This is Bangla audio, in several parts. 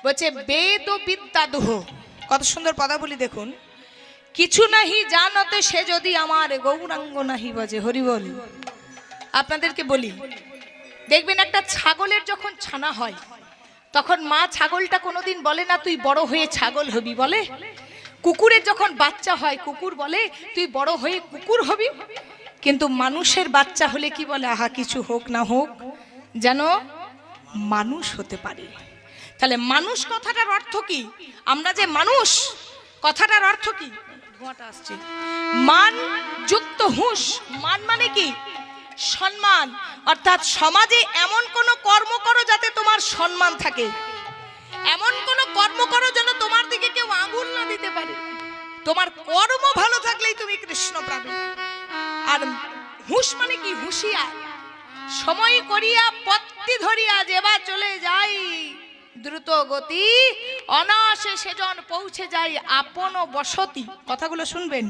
বলছে বেদ ও বিদ্যা দুহ, কত সুন্দর পদাবলী দেখুন। কিছু নাহি জানতে সে যদি আমার গৌরাঙ্গ নাহি বাজে, হরি বল। আপনাদেরকে বলি, দেখবেন একটা ছাগলের যখন ছানা হয় তখন মা ছাগলটা কোনোদিন বলে না তুই বড় হয়ে ছাগল হবি, বলে? কুকুরের যখন বাচ্চা হয় কুকুর বলে তুই বড় হয়ে কুকুর হবি। কিন্তু মানুষের বাচ্চা হলে কি বলে? আহা কিছু হোক না হোক যেন মানুষ হতে পারে। তাহলে মানুষ কথাটার অর্থ কি? আমরা যে মানুষ কথাটার অর্থ কি? মান যুক্ত হুঁশ। মান মানে কি? সম্মান। অর্থাৎ সমাজে এমন কোন কর্ম করো যাতে তোমার সম্মান থাকে, এমন কোন কর্ম করো যেন তোমার দিকে কেউ আঙুল না দিতে পারে। তোমার কর্ম ভালো থাকলেই তুমি কৃষ্ণ পাবে। আর হুঁশ মানে কি? হুঁশিয়ার। সময় করিয়া পত্তি ধরিয়া যেবা চলে যাই দ্রুত গতি, অনায়াসে সেজন পৌঁছে যায় আপন বসতি। কথাগুলো শুনবেন।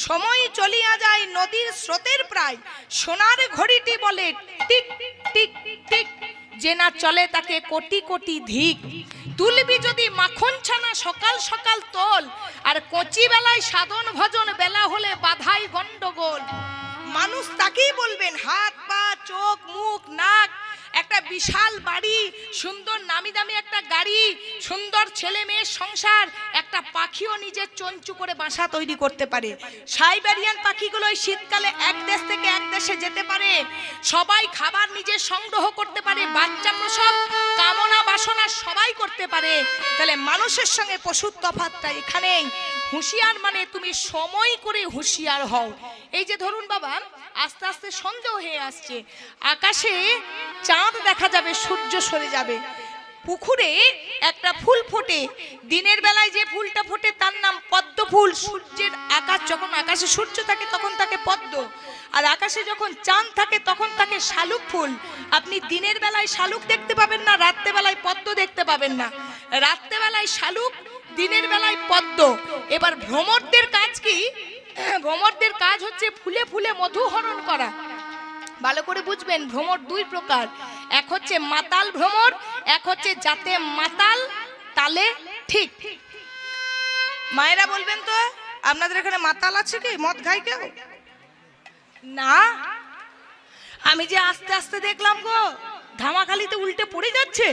সময় চলিয়া যায় নদীর স্রোতের প্রায়, সোনার ঘড়িটি বলে টিক টিক টিক, যে না চলে তাকে কোটি কোটি ধিক। তুলবি যদি মাখন ছানা সকাল সকাল তোল, আর কচি বেলায় সাধন ভজন বেলা হলে বাধাই গন্ডগোল। মানুষ তাকেই বলবেন হাত পা চোখ মুখ নাক, একটা বিশাল বাড়ি, সুন্দর নামি দামি একটা গাড়ি, সুন্দর ছেলে মেয়ের সংসার, একটা পাখিও নিজের চঞ্চু করে বাসা তৈরি করতে পারে। সাইবেরিয়ান পাখিগুলো শীতকালে এক দেশ থেকে এক দেশে যেতে পারে। সবাই খাবার নিজের সংগ্রহ করতে পারে, বাচ্চা প্রসব কামনা বাসনা সবাই করতে পারে। তাহলে মানুষের সঙ্গে পশুর তফাৎটা এখানেই। হুঁশিয়ার মানে তুমি সময় করে হুঁশিয়ার হও। এই যে ধরুন বাবা, আস্তে আস্তে সন্ধ্যা হয়ে আসছে, আকাশে চাঁদ দেখা যাবে, সূর্য সরে যাবে, পুকুরে একটা ফুল ফোটে। দিনের বেলায় যে ফুলটা ফোটে তার নাম পদ্ম ফুল। সূর্যের আকাশ যখন আকাশে সূর্য থাকে তখন তাকে পদ্ম, আর আকাশে যখন চাঁদ থাকে তখন তাকে শালুক ফুল। আপনি দিনের বেলায় শালুক দেখতে পাবেন না, রাত্রে বেলায় পদ্ম দেখতে পাবেন না। রাত্রে বেলায় শালুক, দিনের বেলায় পদ্ম। এবার ভ্রমরদের কাজ কি? ভ্রমরদের কাজ হচ্ছে ফুলে ফুলে মধু হরণ করা। ভালো করে বুঝবেন, ভ্রমর দুই প্রকার, এক হচ্ছে মাতাল ভ্রমর, এক হচ্ছে যাতে মাতাল তালে ঠিক। মায়েরা বলবেন তো, আপনাদের এখানে মাতাল আছে কি? মদ খায় কেউ? না, আমি যে আস্তে আস্তে দেখলাম গো, ধামাখালিতে উল্টে পড়ে যাচ্ছে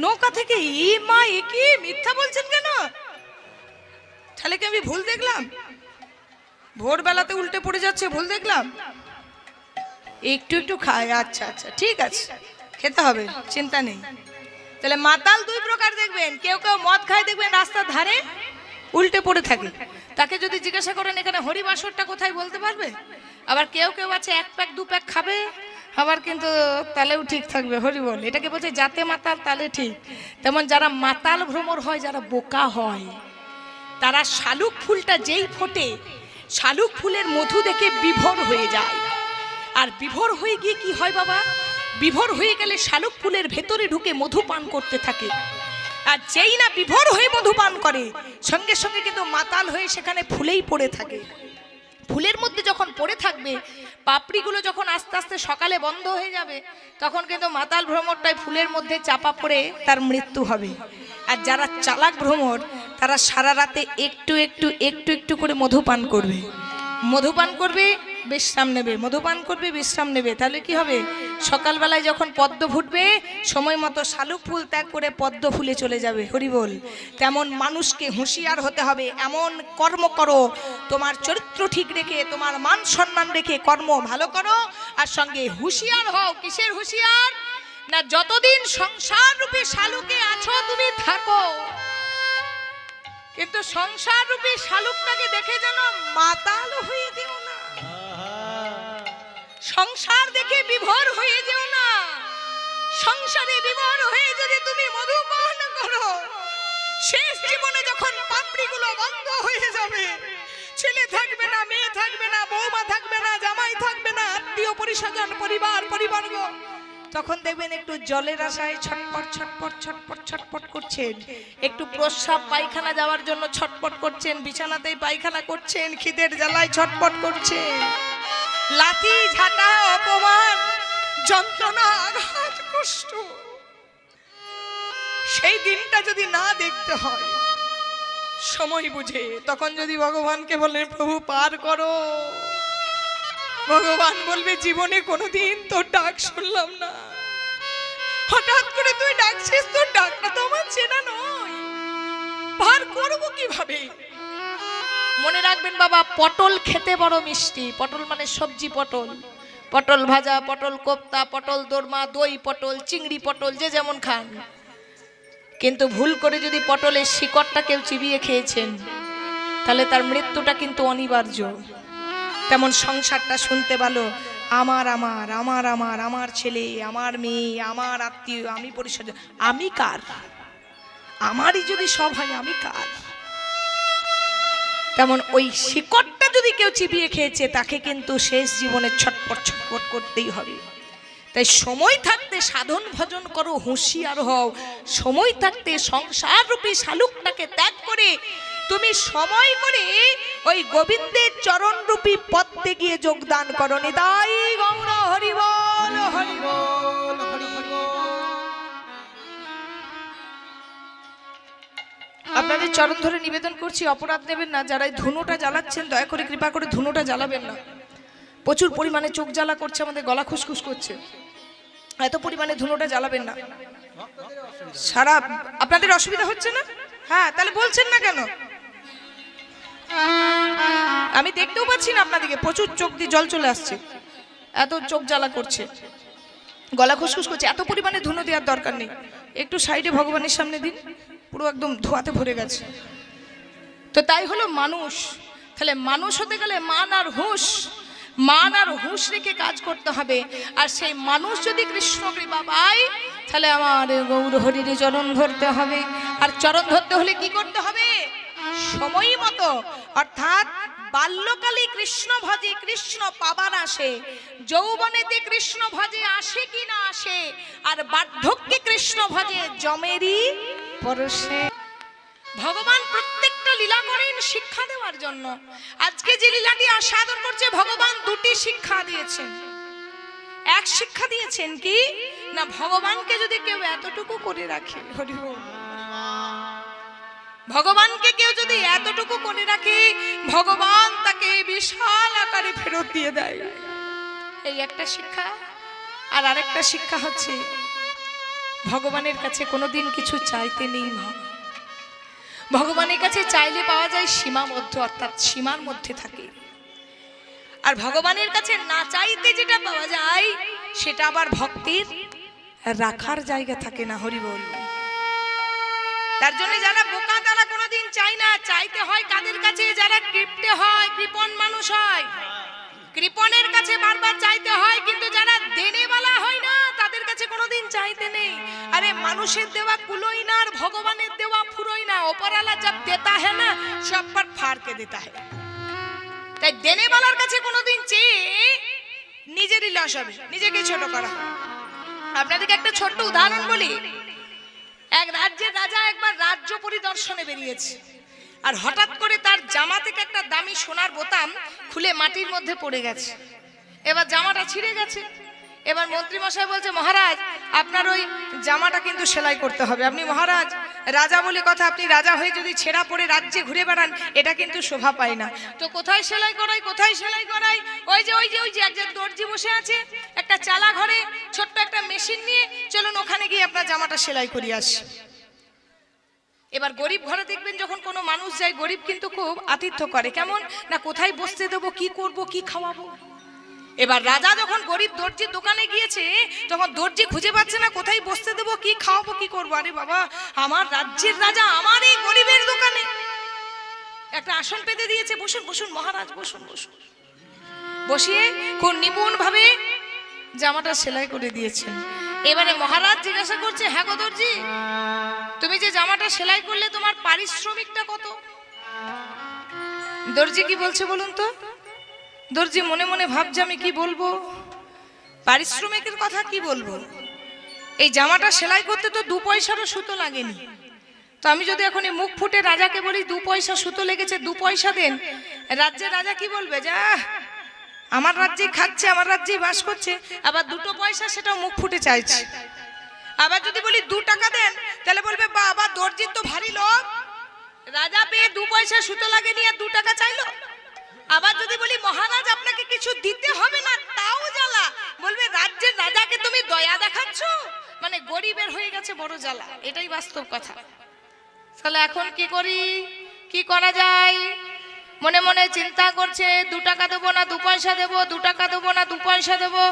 নৌকা থেকে। ই মা, এ কি মিথ্যা বলছেন কেন? তাহলে কি আমি ভুল দেখলাম? ভোরবেলাতে উল্টে পড়ে যাচ্ছে, ভুল দেখলাম? একটু একটু খায়, আচ্ছা আচ্ছা ঠিক আছে, খেতে হবে, চিন্তা নেই। তাহলে মাতাল দুই প্রকার দেখবেন। কেউ কেউ মদ খায় দেখবেন রাস্তার ধারে উল্টে পড়ে থাকে, তাকে যদি জিজ্ঞাসা করেন এখানে হরিবাসরটা কোথায় বলতে পারবে। আবার কেউ কেউ আছে এক প্যাক দু প্যাক খাবে, আবার কিন্তু তালেও ঠিক থাকবে, হরি বল। এটাকে বলছে যাতে মাতাল তালে ঠিক। তেমন যারা মাতাল ভ্রমর হয়, যারা বোকা হয়, তারা শালুক ফুলটা যেই ফোটে, শালুক ফুলের মধু দেখে বিভোর হয়ে যায়। আর বিভোর হয়ে গিয়ে কি হয় বাবা? বিভোর হয়ে গেলে শালুক ফুলের ভেতরে ঢুকে মধু পান করতে থাকে। আর যেই না বিভোর হয়ে মধু পান করে, সঙ্গে সঙ্গে কিন্তু মাতাল হয়ে সেখানে ফুলেই পড়ে থাকে। ফুলের মধ্যে যখন পড়ে থাকবে, পাপড়িগুলো যখন আস্তে আস্তে সকালে বন্ধ হয়ে যাবে, তখন কিন্তু মাতাল ভ্রমরটাই ফুলের মধ্যে চাপা পড়ে তার মৃত্যু হবে। আর যারা চালাক ভ্রমর, তারা সারা রাতে একটু একটু একটু একটু করে মধুপান করবে, মধুপান করবে বিশ্রাম নেবে, মধুপান করবে বিশ্রাম নেবে। তাহলে কি হবে? সকালবেলায় যখন পদ্ম ফুটবে, সময় মতো শালুক ফুল ত্যাগ করে পদ্ম ফুলে চলে যাবে, হরি বল। তেমন মানুষকে হুঁশিয়ার হতে হবে, এমন কর্ম করো তোমার চরিত্র ঠিক রেখে, তোমার মান সম্মান রেখে কর্ম ভালো করো। আর সঙ্গে হুঁশিয়ার হও। কিসের হুঁশিয়ার? না যতদিন সংসার রূপী শালুকে আছো তুমি থাকো, কিন্তু সংসার রূপী শালুকটাকে দেখে যেন মাতাল হয়ে যেও না, সংসার দেখে বিভোর হয়ে যেও না। সংসারে বিভোর হয়ে যদি তুমি মধুপান করো, শেষ জীবনে যখন পাপড়িগুলো বন্ধ হয়ে যাবে, ছেলে থাকবে না, মেয়ে থাকবে না, বৌমা থাকবে না, জামাই থাকবে না, আত্মীয় পরিস্বজন পরিবারবর্গ, তখন দেখবেন একটু জলের আশায় ছটপট ছটপট ছটপট ছটপট করছেন, একটু প্রস্রাব পায়খানা যাওয়ার জন্য ছটপট করছেন, বিছানাতেই পায়খানা করছেন, খিদের জ্বালায় ছটপট করছেন। লাথি ঝাঁটা অপমান যন্ত্রণা আঘাত কষ্ট, সেই দিনটা যদি না দেখতে হয় সময় বুঝে, তখন যদি ভগবানকে বলেন প্রভু পার করো, ভগবান বলবে জীবনে কোনোদিন তোর ডাক শুনলাম না, হঠাৎ করে তুই ডাকছিস, তোর ডাকটা তো আমার চেনা নয়, পার করবো কিভাবে? মনে রাখবেন বাবা, পটল খেতে বড় মিষ্টি। পটল মানে সবজি পটল, পটল ভাজা, পটল কোপ্তা, পটল দোরমা, দই পটল, চিংড়ি পটল, যে যেমন খান। কিন্তু ভুল করে যদি পটলের শিকড়টা কেউ চিবিয়ে খেয়েছেন তাহলে তার মৃত্যুটা কিন্তু অনিবার্য। তেমন সংসারটা শুনতে ভালো, আমার আমার আমার আমার আমার ছেলে, আমার মেয়ে, আমার আত্মীয়, আমি পরিষদ, আমি কার? আমারই যদি সব হয় আমি কার? তেমন ওই শিকড়টা যদি কেউ চিবিয়ে খেয়েছে তাকে কিন্তু শেষ জীবনে ছটপট ছটপট করতেই হবে। তাই সময় থাকতে সাধন ভজন করো, হুঁশিয়ার হও। সময় থাকতে সংসার রূপী শালুকটাকে ত্যাগ করে তুমি সময় করে ওই গোবিন্দের চরণ রূপী পথে গিয়ে যোগদান করো। নিতাই গৌর হরি বল, হরি বল, হরি বল। আপনাদের চরণ ধরে নিবেদন করছি, অপরাধ নেবেন না। যারা এই ধুনোটা জ্বালাচ্ছেন দয়া করে কৃপা করে ধুনোটা জ্বালাবেন না। প্রচুর পরিমাণে চোখ জ্বালা করছে, আমাদের গলা খুসখুস করছে, এত পরিমাণে ধুনোটা জ্বালাবেন না। সারা আপনাদের অসুবিধা হচ্ছে না? হ্যাঁ, তাহলে বলছেন না কেন? আমি দেখতেও পাচ্ছি না আপনাদেরকে, প্রচুর চোখ দিয়ে জল চলে আসছে, এত চোখ জ্বালা করছে, গলা খুসখুস করছে। এত পরিমাণে ধুনো দেওয়ার দরকার নেই, একটু সাইডে ভগবানের সামনে দিন, পুরো একদম ধোয়াতে ভরে গেছে। তো তাই হলো মানুষ। তাহলে মানুষ হতে গেলে মান আর হুঁশ রেখে কাজ করতে হবে। আর সেই মানুষ যদি কৃষ্ণ কৃপা পায় তাহলে আমার গৌর হরির চরণ ধরতে হবে। আর চরণ ধরতে হলে কি করতে হবে? সময় মতো, অর্থাৎ বাল্যকালে কৃষ্ণ ভজে কৃষ্ণ পাবার আসে, যৌবনেতে কৃষ্ণ ভজে আসে কি না আসে, আর বার্ধক্যে কৃষ্ণ ভজে জমেরই পরশে। ভগবান প্রত্যেকটা লীলা করেন শিক্ষা দেওয়ার জন্য। আজকে যে লীলাটি আস্বাদন করছে ভগবান দুটি শিক্ষা দিয়েছেন। এক শিক্ষা দিয়েছেন কি না, ভগবানকে যদি কেউ এতটুকু করে রাখে, হরি বল, ভগবানকে কেউ যদি এতটুকু করে রাখে ভগবান তাকে বিশাল আকারে ফেরত দিয়ে দেয়। এই একটা শিক্ষা। আর আরেকটা শিক্ষা হচ্ছে ভগবানের কাছে কোনোদিন কিছু চাইতে নেই মা। ভগবানের কাছে চাইলে পাওয়া যায় সীমাবদ্ধ, অর্থাৎ সীমার মধ্যে থাকে। আর ভগবানের কাছে না চাইতে যেটা পাওয়া যায় সেটা আবার ভক্তির রাখার জায়গা থাকে না। হরি বল। তার জন্য যারা বোকা তারা কোনোদিন চায় না। চাইতে হয় কাদের কাছে? যারা কৃপণে হয়, কৃপণ মানুষ হয়, কৃপণের কাছে বারবার চাইতে হয়। কিন্তু যারা দেনেওয়ালা হয় না তাদের কাছে কোনোদিন চাইতে নেই। আরে মানুষের দেওয়া কুলোই না, আর ভগবানের দেওয়া ফুরোই না। ওপরওয়ালা জব দেতা है না সব पर फाड़ के देता है। তাই দেনেওয়ালার কাছে কোনোদিন চেয়ে নিজেরই লস হবে, নিজেকে ছোট করা। আপনাদেরকে একটা ছোট্ট উদাহরণ বলি। এক রাজ্যের রাজা একবার রাজ্য পরিদর্শনে বেরিয়েছে, আর হঠাৎ করে তার জামা থেকে একটা দামি সোনার বোতাম খুলে মাটির মধ্যে পড়ে গেছে। এবার জামাটা ছিঁড়ে গেছে। এবার মন্ত্রী মশাই বলছে, মহারাজ আপনার ওই জামাটা কিন্তু সেলাই করতে হবে। আপনি মহারাজ, রাজা বলে কথা, আপনি রাজা হয়ে যদি ছেঁড়া পরে রাজ্যে ঘুরে বেড়ান এটা কিন্তু শোভা পায় না। তো কোথায় সেলাই করাই, কোথায় সেলাই করাই? ওই যে একজন দর্জি বসে আছে একটা চালা ঘরে, ছোট্ট একটা মেশিন নিয়ে, চলুন ওখানে গিয়ে আপনার জামাটা সেলাই করিয়ে আসি। এবার গরিব ঘরে দেখবেন যখন কোনো মানুষ যায়, গরিব কিন্তু খুব আতিথ্য করে। কেমন না, কোথায় বসতে দেবো, কি করব, কি খাওয়াবো। এবার রাজা যখন গরিব দর্জির দোকানে গিয়েছে তখন দর্জি খুঁজে পাচ্ছে না কোথায় বসতে দেবো, কি খাওয়াবো, কি করবো। আরে বাবা, আমার রাজ্যের রাজা আমার এই গরিবের দোকানে একটা আসন পেতে দিয়েছে, বসুন বসুন মহারাজ, বসুন বসুন। বসিয়ে খুব নিপুণ ভাবে জামাটা সেলাই করে দিয়েছেন। এবারে মহারাজ জিজ্ঞাসা করছে, হ্যাঁ গো দর্জি, তুমি যে জামাটা সেলাই করলে তোমার পারিশ্রমিকটা কত? দর্জি কি বলছে বলুন তো? দর্জি মনে মনে ভাবছে আমি কি বলবো, পারিশ্রমিকের কথা কি বলবো। এই জামাটা সেলাই করতে তো 2 পয়সারও সুতো লাগেনি। তো আমি যদি এখন মুখ ফুটে রাজাকে বলি 2 পয়সা সুতো লেগেছে, 2 পয়সা দেন, রাজ্যের রাজা কি বলবে? যা, আমার রাজ্যেই খাচ্ছে, আমার রাজ্যেই বাস করছে, আবার 2 পয়সা সেটাও মুখ ফুটে চাইছে। আবার যদি বলি 2 টাকা দেন, তাহলে বলবে বাবা দর্জির তো ভারী লোক, রাজা পেয়ে 2 পয়সা সুতো লাগে নিয়ে 2 টাকা চাইলো। আবার যদি বলি মহারাজ আপনাকে কিছু দিতে হবে না, তাও জ্বালা, বলবে রাজ্যের রাজাকে তুমি দয়া দেখাচ্ছ, মানে গরিবের হয়ে গেছে বড় জ্বালা। এটাই বাস্তব কথা। তাহলে এখন কি করি, কি করা যায়? মনে মনে চিন্তা করছে 2 টাকা দেবো না 2 পয়সা দেবো, 2 টাকা দেবো না 2 পয়সা দেবো,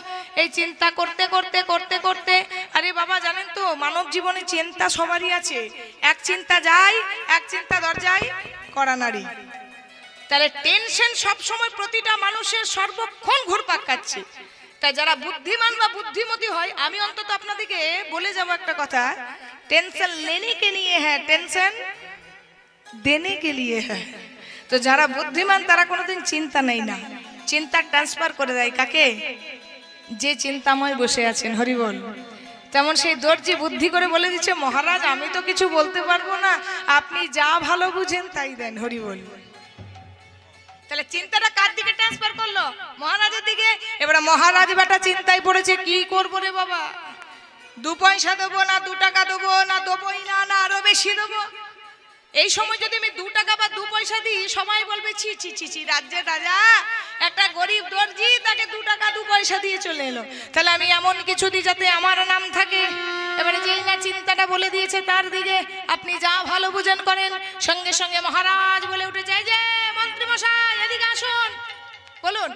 এই চিন্তা করতে করতে করতে করতে, আরে বাবা জানেন তো মানব জীবনে চিন্তা সবারই আছে, এক চিন্তা যায়, এক চিন্তা দরজায় করা নারী। তাহলে টেনশন সব সময় প্রতিটা মানুষের সর্বক্ষণ ঘুরপাক খাচ্ছে। তাই যারা বুদ্ধিমান বা বুদ্ধিমতী হয়, আমি অন্তত আপনাদেরকে বলে যাব একটা কথা, টেনশন लेने के लिए है, টেনশন देने के लिए है। তো যারা বুদ্ধিমান তারা কোনোদিন চিন্তা নেই না, চিন্তা ট্রান্সফার করে দেয় কাকে? যে চিন্তাময় বসে আছেন। হরি বল। তেমন সেই দর্জি বুদ্ধি করে বলে দিচ্ছে মহারাজ আমি তো কিছু বলতে পারবো না, আপনি যা ভালো বুঝেন তাই দেন। হরি বল। তাহলে চিন্তাটা কার দিকে ট্রান্সফার করলো? মহারাজের দিকে। এবারে মহারাজ বেটা চিন্তায় পড়েছে, কি করবো রে বাবা, 2 পয়সা দেবো না 2 টাকা দেবো না, দেবোই না, না আরো বেশি দেবো। এই সময় যদি আমি 2 টাকা বা 2 পয়সা দিই, সবাই বলবে ছি ছি ছি ছি, রাজ্যের রাজা একটা গরিব দর্জি তাকে 2 টাকা 2 পয়সা দিয়ে চলে এলো, তাহলে আমি এমন কিছু দিই যাতে আমার নাম থাকে। এবারে যেই না চিন্তাটা বলে দিয়েছে তার দিকে, আপনি যা ভালো বুঝেন করেন। সঙ্গে সঙ্গে মহারাজ বলে উঠেছে, যে মন্ত্রী মশাই এদিকে আসুন। বলুন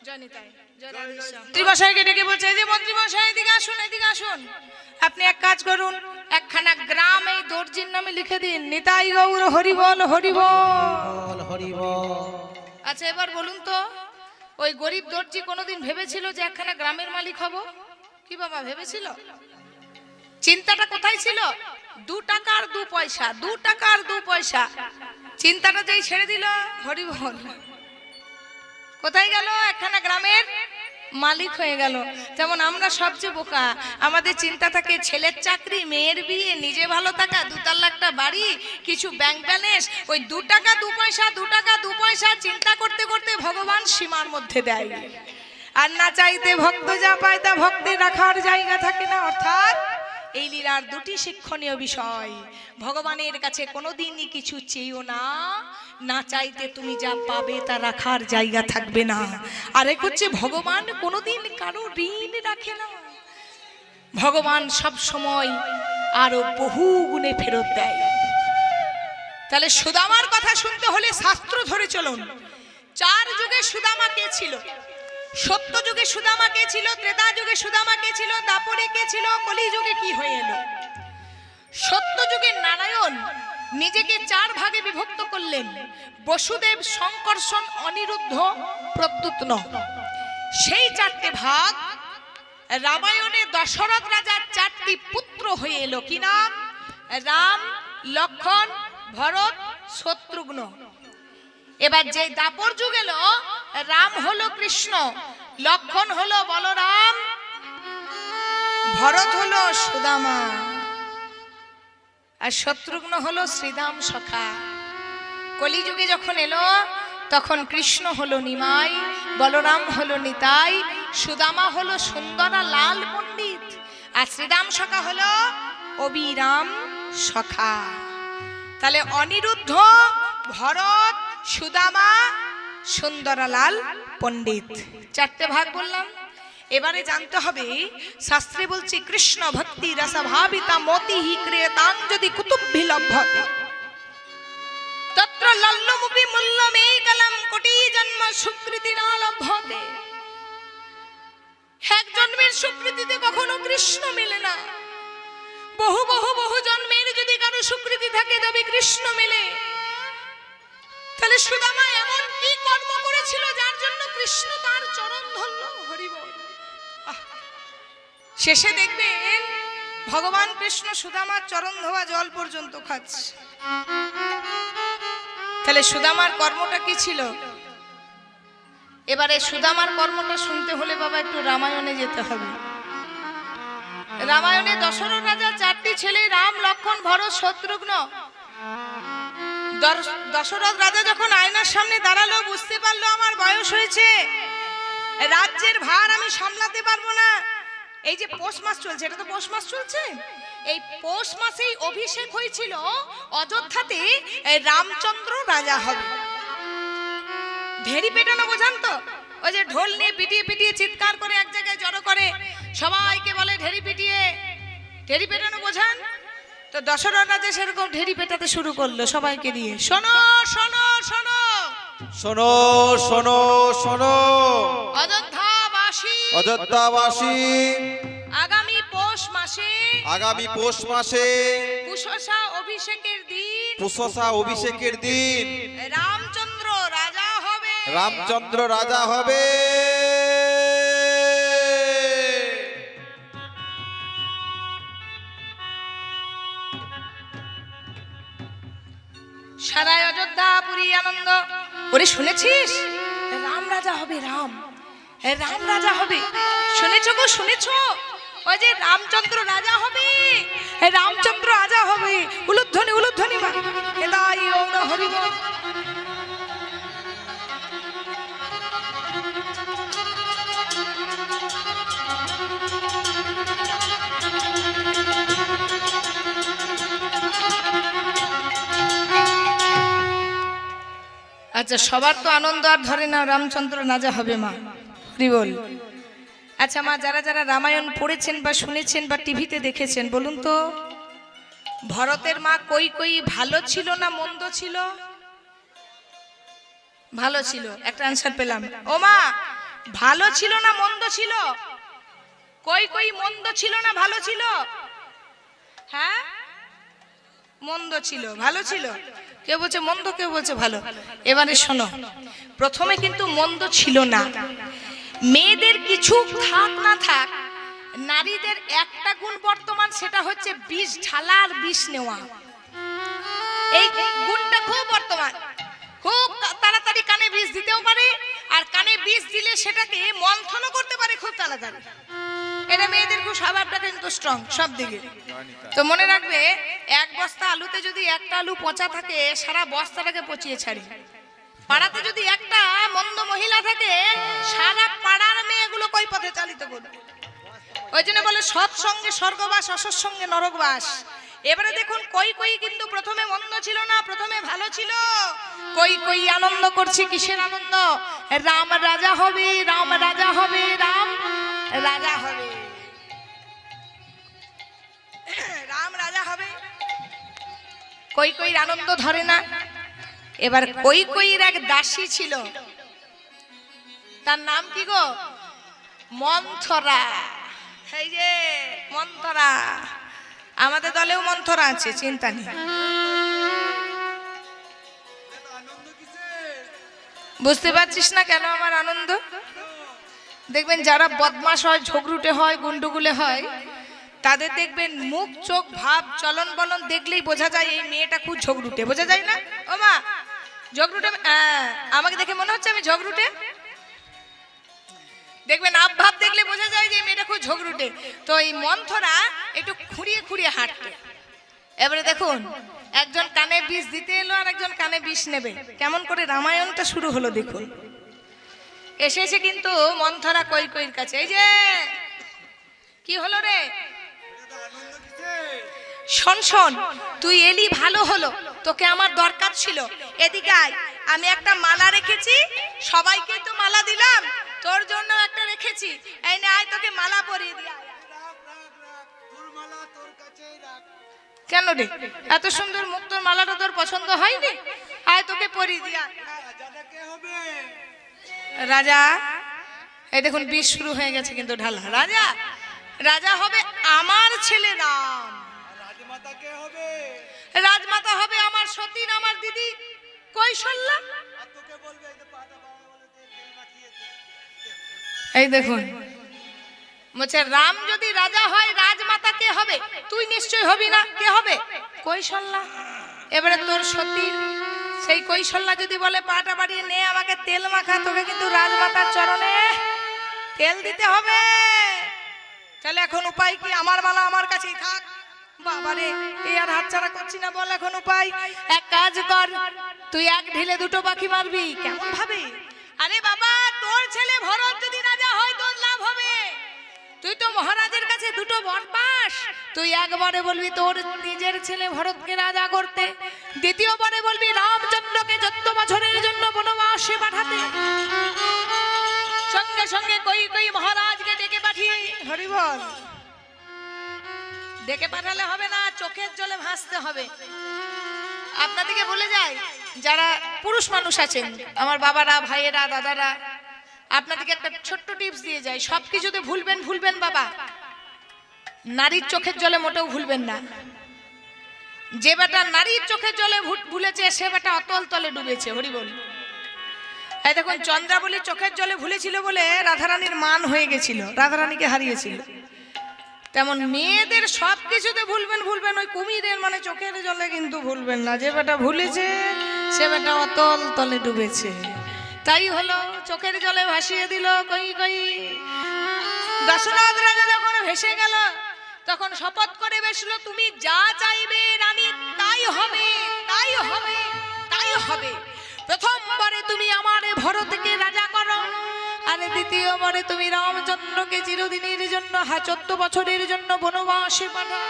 জয়নিতাই, মন্ত্রী মশাইকে ডেকে বলছে, যে মন্ত্রী মশাই এদিকে আসুন, এদিকে আসুন। আপনি এক কাজ করুন, একখানা গ্রাম এই দর্জির নামে লিখে দিন, নিতাই গৌর হরি বল হরি বল হরি বল। আচ্ছা এবার বলুন তো, ওই গরিব দর্জি কোনোদিন ভেবেছিল যে একখানা গ্রামের মালিক হব? কি বাবা ভেবেছিল? চিন্তাটা কোথায় ছিল? 2 টাকা আর 2 পয়সা, 2 টাকা আর 2 পয়সা। চিন্তাটা যেই ছেড়ে দিল, হরি বল, কোথায় গেল? একখানা গ্রামের মালিক হয়ে গেল। যেমন আমরা সবচেয়ে বোকা, আমাদের চিন্তা থাকে ছেলের চাকরি, মেয়ের বিয়ে, নিজে ভালো থাকা, 2 তলা একটা বাড়ি, কিছু ব্যাংক ব্যালেন্স। ওই 2 টাকা 2 পয়সা, 2 টাকা 2 পয়সা চিন্তা করতে করতে ভগবান সীমার মধ্যে দেয়। আর না চাইতে ভক্ত যা পায় তা ভক্তের রাখার জায়গা থাকে না। অর্থাৎ এই লীলার 2টি শিক্ষণীয় বিষয়, ভগবানের কাছে কোনোদিনই কিছু চেয়েও না, না চাইতে তুমি যা পাবে তা রাখার জায়গা থাকবে না। আর এক হচ্ছে ভগবান কোনোদিন কারো ঋণ রাখে না, ভগবান সব সময় আরো বহু গুণে ফেরত দেয়। তাহলে সুদামার কথা শুনতে হলে শাস্ত্র ধরে চলুন। 4 যুগে সুদামা কে ছিল? সত্য যুগে সুদামা কে ছিল? ত্রেতা যুগে সুদামা কে ছিল? দাপরে কে ছিল? কলি যুগে কি হয়ে এলো? সত্য যুগে নারায়ণ নিজেকে 4 ভাগে বিভক্ত করলেন, বসুদেব, সংকর্ষণ, অনিরুদ্ধ, প্রদ্যুত্ন। সেই 4টে ভাগ রামায়ণে দশরথ রাজার 4টি পুত্র হয়ে এলো। কি নাম? রাম, লক্ষণ, ভরত, শত্রুঘ্ন। এবার যে দাপর যুগ এলো, রাম হলো কৃষ্ণ, লক্ষণ হলো বলরাম, ভরত হলো সুদামা, আর শত্রুঘ্ন হলো শ্রীরাম সখা। কলিযুগে যখন এলো তখন কৃষ্ণ হলো নিমাই, বলরাম হলো নিতাই, সুদামা হলো সুন্দরা লাল পণ্ডিত, আর শ্রীরাম সখা হলো অবিরাম সখা। তাহলে অনিরুদ্ধ, ভরত, সুদামা, সুন্দরালাল পণ্ডিত, 4টে ভাগ বললাম। এবারে জানতে হবে, শাস্ত্রে বলছে কৃষ্ণ ভক্তি রসভাবিতা মতিহি ক্রিয়তাং যদি কুতুব্ভি লভ্যতে তত্র লল্লমুপি মূল্যমেকলম কোটি জন্ম সুকৃতি না লভ্যতে। এক জন্মের সুকৃতিতে কখনো কৃষ্ণ মেলে না, বহু বহু বহু জন্মের যদি কারো সুকৃতি থাকে তবে কৃষ্ণ মেলে। তাহলে সুদামা এমন কি কর্ম করেছিল যার জন্য কৃষ্ণ তার চরণ ধরল? হরি বল। শেষে দেখবেন ভগবান কৃষ্ণ সুদামার চরণ ধোয়া জল পর্যন্ত খাচ্ছে। তাহলে সুদামার কর্মটা কি ছিল? এবারে সুদামার কর্মটা শুনতে হলে বাবা একটু রামায়ণে যেতে হবে। রামায়ণে দশরথ রাজার 4টি ছেলে, রাম, লক্ষণ, ভরত, শত্রুঘ্ন। দশরথ রাজা যখন আয়নার সামনে দাঁড়ালো, বুঝতে পারলো আমার বয়স হয়েছে, রাজ্যের ভার আমি সামলাতে পারবো না, এই যে পৌষ মাস চলছে, এটা তো পৌষ মাস চলছে, এই পৌষ মাসেই অভিষেক হয়েছিল অযোধ্যাতে রামচন্দ্র রাজা হবে। ঢেরি পেটানো বোঝান তো, ওই যে ঢোল নিয়ে পিটিয়ে পিটিয়ে চিৎকার করে এক জায়গায় জড়ো করে সবাইকে বলে ঢেরি পিটিয়ে, ঢেরি পেটানো বোঝান তো। দশরথ রাজা সেরকম ঢেরি পেটাতে শুরু করলো সবাইকে দিয়ে, শোনো শোনো শোনো শোনো শোনো শোনো অযোধ্যাবাসী, অযোধ্যাবাসী, আগামী পৌষ মাসে, আগামী পৌষ মাসে পুষসা অভিষেকের দিন, পুষসা অভিষেকের দিন রামচন্দ্র রাজা হবে, রামচন্দ্র রাজা হবে। সারা অযোধ্যা পুরী আনন্দ। ওরে শুনেছিস রাম রাজা হবে, রাম, রাম রাজা হবে, শুনেছ গো শুনেছ, ওই যে রামচন্দ্র রাজা হবে, রামচন্দ্র রাজা হবে। উলুধ্বনি উলুধ্বনি মা এদাই ওম হরি বল। আচ্ছা সবার তো আনন্দ আর ধরে না, রামচন্দ্র রাজা হবে মা, হরি বল। আচ্ছা মা, যারা যারা রামায়ণ পড়েছেন বা শুনেছেন বা টিভিতে দেখেছেন বলুন তো, ভরতের মা কৈকেয়ী ভালো ছিল না মন্দ ছিল? ভালো ছিল, একটা আনসার পেলাম। ও মা, ভালো ছিল না মন্দ ছিল? কৈকেয়ী মন্দ ছিল না ভালো ছিল? হ্যাঁ মন্দ ছিল, ভালো ছিল। কেউ বলছে মন্দ, কেউ বলছে ভালো। এবারে শোনো, প্রথমে কিন্তু মন্দ ছিল না। মেয়েদের কিছু থাক না থাক, নারীদের একটা গুণ বর্তমান, সেটা হচ্ছে বিষ ঢালা আর বিষ নেওয়া। এই গুণটা খুব বর্তমান, খুব তাড়াতাড়ি কানে বিষ দিতেও পারে, আর কানে বিষ দিলে সেটাকে মন্থনও করতে পারে খুব তাড়াতাড়ি। এটা মেয়েদের খুব স্বভাবটা কিন্তু স্ট্রং সব দিকে। তো মনে রাখবে, এক বস্তা আলুতে যদি একটা আলু পচা থাকে, সারা বস্তাটাকে পচিয়ে ছাড়ে। পাড়াতে যদি একটা মন্দ মহিলা থাকে, সারা পাড়ার মেয়েগুলো কই পথে চালিত করবে। ওই জন্য বলে সৎসঙ্গে স্বর্গবাস, অসৎসঙ্গে নরকবাস। এবারে দেখুন, কৈকেয়ী কিন্তু প্রথমে মন্দ ছিল না, প্রথমে ভালো ছিল। কৈকেয়ী আনন্দ করছে, কিসের আনন্দ? রাম রাজা হবে, রাম রাজা হবে, রাম রাজা হবে, রাম রাজা হবে। কৈকেয়ীর আনন্দ ধরে না। এবার কৈকেয়ীর এক দাসী ছিল, তার নাম কি গো? মন্থরা। এই যে মন্থরা, আমাদের দলেও মন্থরা আছে, চিন্তা নেই। বুঝতে পারছিস না কেন আমার আনন্দ? দেখবেন যারা বদমাশ হয়, ঝগড়ুটে হয়, গুন্ডুগুলে হয়, তাদের দেখবেন মুখ চোখ ভাব চলন বলন দেখলেই বোঝা যায় এই মেয়েটা খুব ঝগড়ুটে। বোঝা যায় না? ও মা, ঝগড়ুটে আমাকে দেখে মনে হচ্ছে আমি ঝগড়ুটে। দেখবেন আবভাব দেখলে বোঝা যায় যে মেয়েটা খুব ঝগড়ুটে। তো এই মন্থরা একটু খুঁড়িয়ে খুঁড়িয়ে হাঁটতে। এবারে দেখুন, একজন কানে বিষ দিতে এলো আর একজন কানে বিষ নেবে। কেমন করে রামায়ণটা শুরু হলো দেখুন। এসে কিন্তু মন্থরা কৈকেয়ীর কাছে, এই যে কি হলো রে, শোন শোন, তুই এলি ভালো হলো, তোকে আমার দরকার ছিল, এদিকে আয়। আমি একটা মালা রেখেছি, সবাইকে তো মালা দিলাম, তোর জন্য একটা রেখেছি, এই নে আয়, তোকে মালা পরিয়ে দি। কেন রে, এত সুন্দর মুক্তোর মালাটা তোর পছন্দ হয়নি? আয় তোকে পরিয়ে দিয়া। রাজা, এই দেখুন বিষ শুরু হয়ে গেছে কিন্তু ঢালা। রাজা রাজা হবে আমার ছেলে রাম। রাজমাতা হবে আমার সতীন, আমার দিদি কৌশল্যা। এই দেখুন, বলছে রাম যদি রাজা হয়, রাজমাতা কে হবে? তুই নিশ্চয় হবি না, কে হবে? কৌশল্যা। এবারে তোর সতীন, সেই কৌশল্যা যদি বলে পাটা বাড়িয়ে নে, আমাকে তেল মাখা, তোকে কিন্তু রাজমাতার চরণে তেল দিতে হবে। তাহলে এখন উপায় কি? আমার মালা আমার কাছেই থাক। বাবারে, এই আর হাতছাড়া করছি না, বল এখন উপায়। এক কাজ কর, তুই এক ঢিলে দুটো পাখি মারবি। কেমন ভাবে? আরে বাবা, তোর ছেলে ভরত যদি রাজা হয় তোর লাভ হবে। তুই তো মহারাজের কাছে দুটো বর পাস, তুই একবারে বলবি তোর নিজের ছেলে ভরতকে রাজা করতে, দ্বিতীয়বারে বলবি রামচন্দ্রকে 14 বছরের জন্য বনবাসে পাঠাতে। সঙ্গে সঙ্গে কই মহারাজকে ডেকে পাঠিয়ে, হরি বল, ডেকে পাঠালে হবে না, চোখের জলে ভাসতে হবে। আপনাদেরকে বলে যাই, যারা পুরুষ মানুষ আছেন, আমার বাবারা, ভাইয়েরা, দাদারা, আপনাদেরকে একটা ছোট্ট টিপস দিয়ে যাই। সবকিছুতে ভুলবেন বাবা, নারীর চোখের জলে মোটেও ভুলবেন না। যে বেটা নারীর চোখের জলে ভুলেছে, সে বেটা অতল তলে ডুবেছে। হরি বল। এই দেখুন, চন্দ্রাবলী চোখের জলে ভুলেছিল বলে রাধারানীর মান হয়ে গেছিল, রাধারানীকে হারিয়েছিল। তেমন মেয়েদের সবকিছুতে ভুলবেন, ওই কুমিরের মানে চোখের জলে কিন্তু ভুলবেন না। যে বেটা ভুলেছে, সে বেটা অতল তলে ডুবেছে। তাই হলো, চোখের জলে ভাসিয়ে দিল। কই দশরথ রাজা যখন ভেসে গেল, তখন শপথ করে বসল, তুমি যা চাইবে রানী তাই হবে, তাই হবে, তাই হবে। প্রথমবারে তুমি আমার ভরতকে রাজা করো, আর দ্বিতীয়বারে তুমি রামচন্দ্রকে চিরদিনের জন্য 14 বছরের জন্য বনবাসে পাঠাও।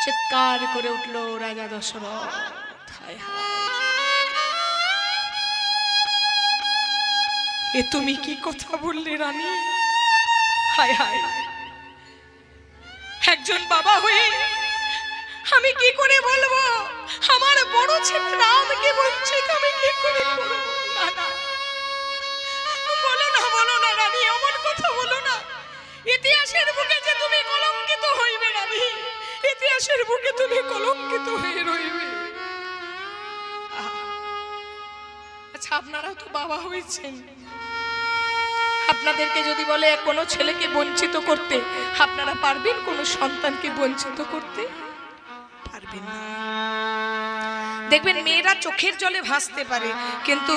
চিৎকার করে উঠল রাজা দশরথ, হায় হায়, এ তুমি কি কথা বললে রানী? হায় হায়, একজন বাবা হয়ে আমি কি করে বলবো আমার বড় ছেলে রামকে বঞ্চিত আমি কি করে বলবো? না না, বলো না রানী, এমন কথা বলো না। ইতিহাসের বুকে যে তুমি কলঙ্কিত হইবে রানী, ইতিহাসের বুকে তুমি কলঙ্কিত হয়ে রইবে। আচ্ছা, আপনারাও তো বাবা হয়েছেন, আপনাদেরকে যদি বলে কোনো ছেলেকে বঞ্চিত করতে, আপনারা পারবেন কোনো সন্তানকে বঞ্চিত করতে? পারবেন না। দেখবেন মেয়েরা চোখের জলে ভাসতে পারে, কিন্তু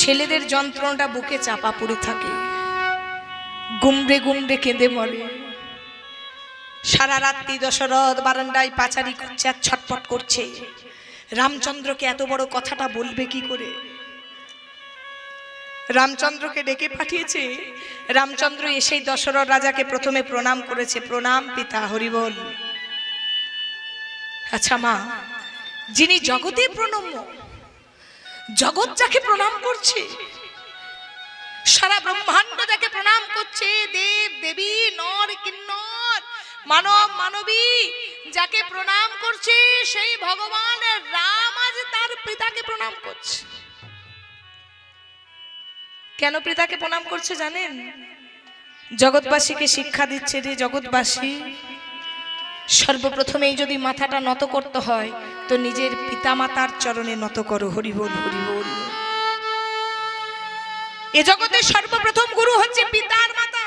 ছেলেদের যন্ত্রণাটা বুকে চাপা পড়ে থাকে, গুমড়ে কেঁদে মরে। সারা রাত্রি দশরথ বারান্দায় পাচারি করছে আর ছটফট করছে, রামচন্দ্রকে এত বড় কথাটা বলবে কি করে? রামচন্দ্রকে ডেকে পাঠিয়েছে। রামচন্দ্র এসেই দশরথ রাজাকে প্রথমে প্রণাম করেছে। প্রণাম পিতা, হরি বল। আচ্ছা মা, যিনি জগতে প্রণম্য, জগৎ যাকে প্রণাম করছে, সারা ব্রহ্মাণ্ড যাকে প্রণাম করছে, দেব দেবী, নর কিন্নর, মানব মানবী যাকে প্রণাম করছে, সেই ভগবান রাম আজ তার পিতাকে প্রণাম করছে। কেন পিতাকে প্রণাম করছে জানেন? জগৎবাসীকে শিক্ষা দিচ্ছে, রে জগৎবাসী, সর্বপ্রথমেই যদি মাথাটা নত করতে হয় তো নিজের পিতামাতার চরণে নত করো। হরি বল, হরি বল। এ জগতের সর্বপ্রথম গুরু হচ্ছে পিতার মাতা,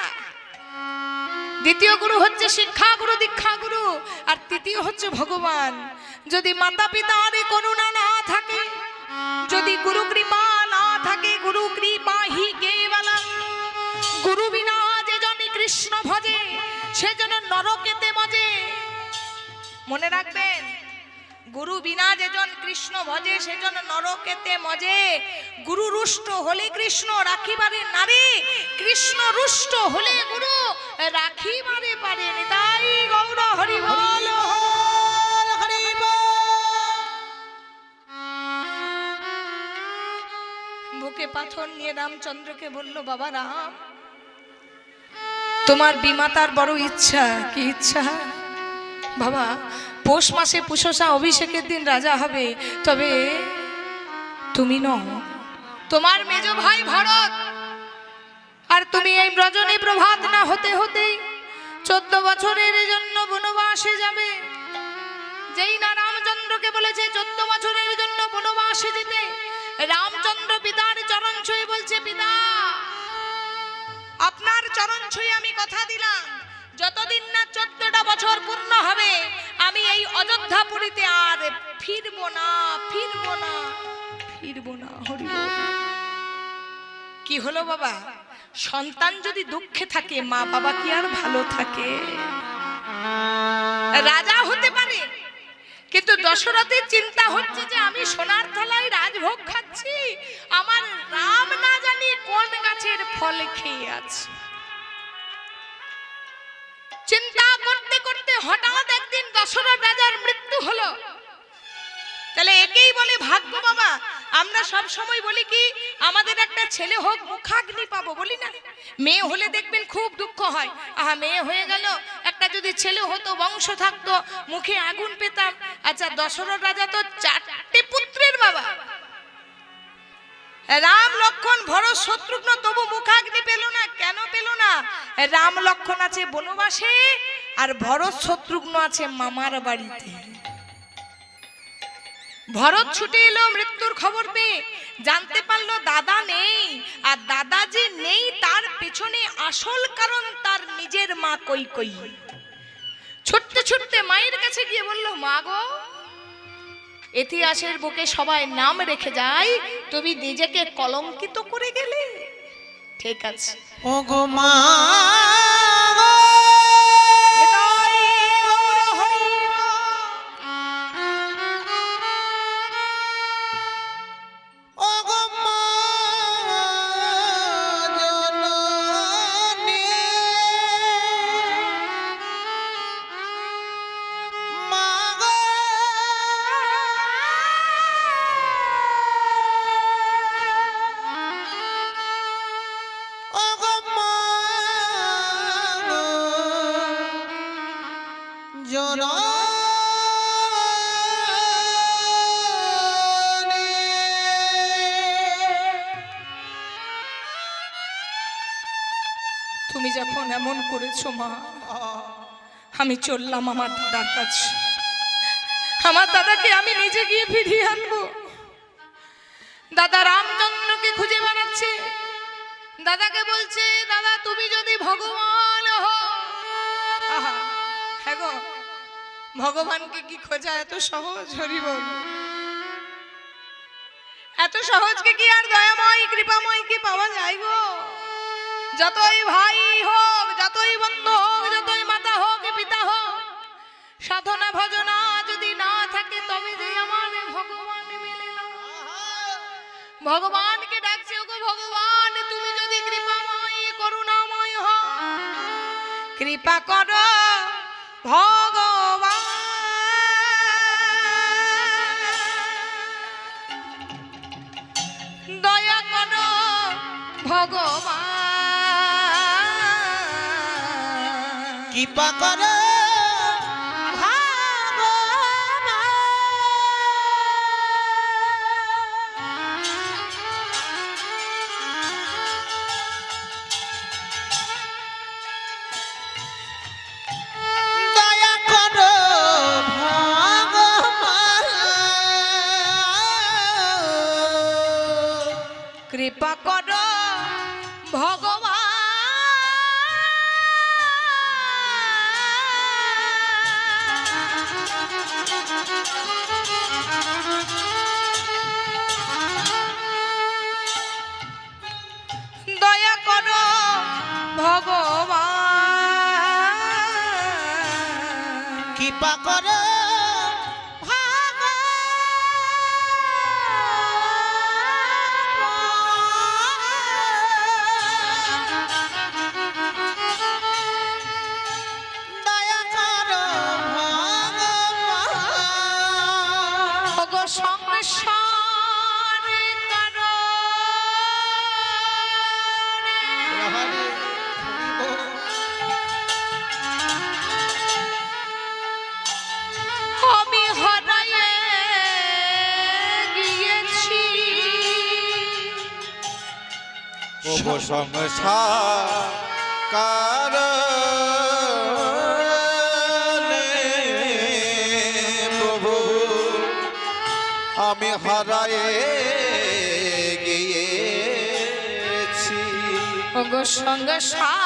দ্বিতীয় গুরু হচ্ছে শিক্ষা গুরু, দীক্ষা গুরু, আর তৃতীয় হচ্ছে ভগবান। যদি মাতা পিতার করুণা না থাকে, যদি গুরু কৃপা না থাকে, গুরু কৃপা হি কেবলং, গুরু বিনা যে জন কৃষ্ণ ভজে সেজন্য নরকেতে মজে। মনে রাখবেন, গুরু বিনা যে জন কৃষ্ণ ভজে সেজন্য নরকেতে মজে। গুরু রুষ্ট হলে কৃষ্ণ রাখিবারে নারী, কৃষ্ণ রুষ্ট হলে গুরু রাখিবারে পারে। তাই গৌর হরি বল। বুকে পাথর নিয়ে রামচন্দ্রকে বলল, বাবা রাম, তোমার বিমাতার বড় ইচ্ছা। কি ইচ্ছা? বাবা, পৌষ মাসে পুষসা অভিষেকের দিন রাজা হবে, তবে তুমি নও, তোমার মেজ ভাই ভরত। আর তুমি এই ব্রজনে প্রভাত না হতে হতেই 14 বছরের জন্য বনবাসে যাবে। যেই না রামচন্দ্রকে বলেছে 14 বছরের জন্য বনবাসে যেতে, রামচন্দ্র পিতার চরণ ছুঁয়ে বলছে, পিতা আপনার চরণ ছুঁয়ে আমি কথা দিলাম, যতদিন না 14টা বছর পূর্ণ হবে আমি এই অযোধ্যাপুরীতে আর ফিরবো না, ফিরবো না, ফিরবো না। হরি বল। কি হলো বাবা? সন্তান যদি দুঃখে থাকে, মা বাবা কি আর ভালো থাকে? রাজা হতে পারে, কিন্তু দশরথের চিন্তা হচ্ছে যে আমি সোনার থালায় রাজভোগ খাচ্ছি, আমার রাম না ফল খেয়ে আছে। চিন্তা করতে করতে হঠাৎ একদিন দশরথ রাজার মৃত্যু হলো। তাহলে একেই বলে ভাগ্য বাবা। আমরা সব সময় বলি কি আমাদের একটা ছেলে হোক মুখাগ্নি পাবো, বলি না? মেয়ে হলে দেখবেন খুব দুঃখ হয়, আহা মেয়ে হয়ে গেল, একটা যদি ছেলে হতো বংশ থাকতো মুখে আগুন পেতাম। আচ্ছা দশরথ রাজা তো 4টে পুত্রের বাবা, রাম লক্ষণ ভরত শত্রুঘ্ন, তবু মুখাগ্নি পেল না। কেন পেল না? রাম লক্ষণ আছে বনবাসে আর ভরত শত্রুঘ্ন আছে মামার বাড়িতে। ভরত ছুটে এলো মৃত্যুর খবর পেয়ে, জানতে পারলো দাদা নেই। আর দাদা যে নেই তার পেছনে আসল কারণ তার নিজের মা কৈকেয়ী। ছুটতে ছুটতে মায়ের কাছে গিয়ে বলল, মা গো, ইতিহাসের বুকে সবাই নাম রেখে যায়, তুমি নিজেকে কলঙ্কিত করে গেলে। ঠিক আছে ওগো মা তুমি যখন এমন করেছো মা, আমি চললাম আমার দাদার কাছে। আমার দাদাকে আমি নিজে গিয়ে ফিরিয়ে আনবো। দাদা রামচন্দ্রকে খুঁজে বেড়াচ্ছে, দাদাকে বলছে, দাদা তুমি যদি ভগবান হো। হ্যাঁ গো, ভগবানকে কি খোঁজা এত সহজ? হরি বল। এত সহজকে কি আর দয়াময় কৃপাময় কি পাওয়া যায় গো? যতই ভাই হোক, যতই বন্ধু হোক, যতই মাতা হোক পিতা হোক, সাধনা ভজনা যদি না থাকে তবে যে আমার ভগবান মেলে না। ভগবানকে ডাকছে, ওগো ভগবান তুমি যদি কৃপাময় করুণাময় হও, কৃপা করো ভগবান, দয়া করো ভগবান, কৃপা করো কৃপা করো ভগবান, দয়া করো ভগবান, কৃপা করো আমি হারায়ে গিয়েছি, ওগো সংসার কারণে প্রভু আমি হারায়ে গিয়েছি। ওগো সংসার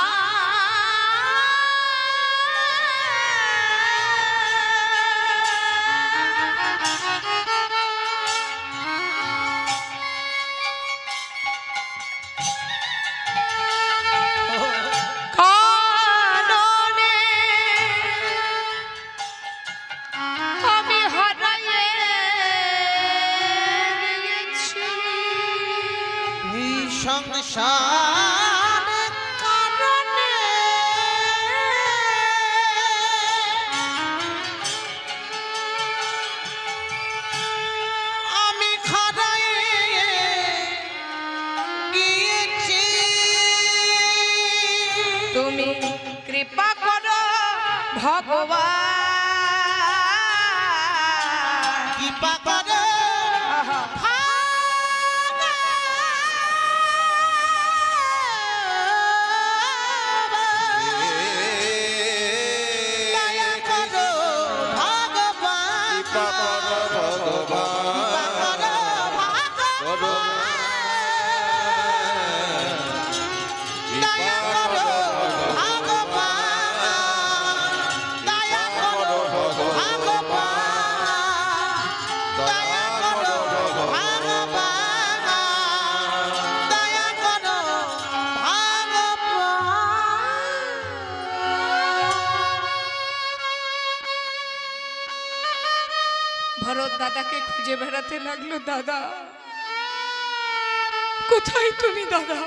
সংসার ভগবান কৃপা করে আহা। দয়া করো ভগবান কৃপা করো ভগবান করো দয়া করো ভগবান দয়া করো ভগবান দয়া করো ভগবান দয়া করো ভরত দাদাকে খুঁজে বেড়াতে লাগলো। দাদা কোথায় তুমি দাদা?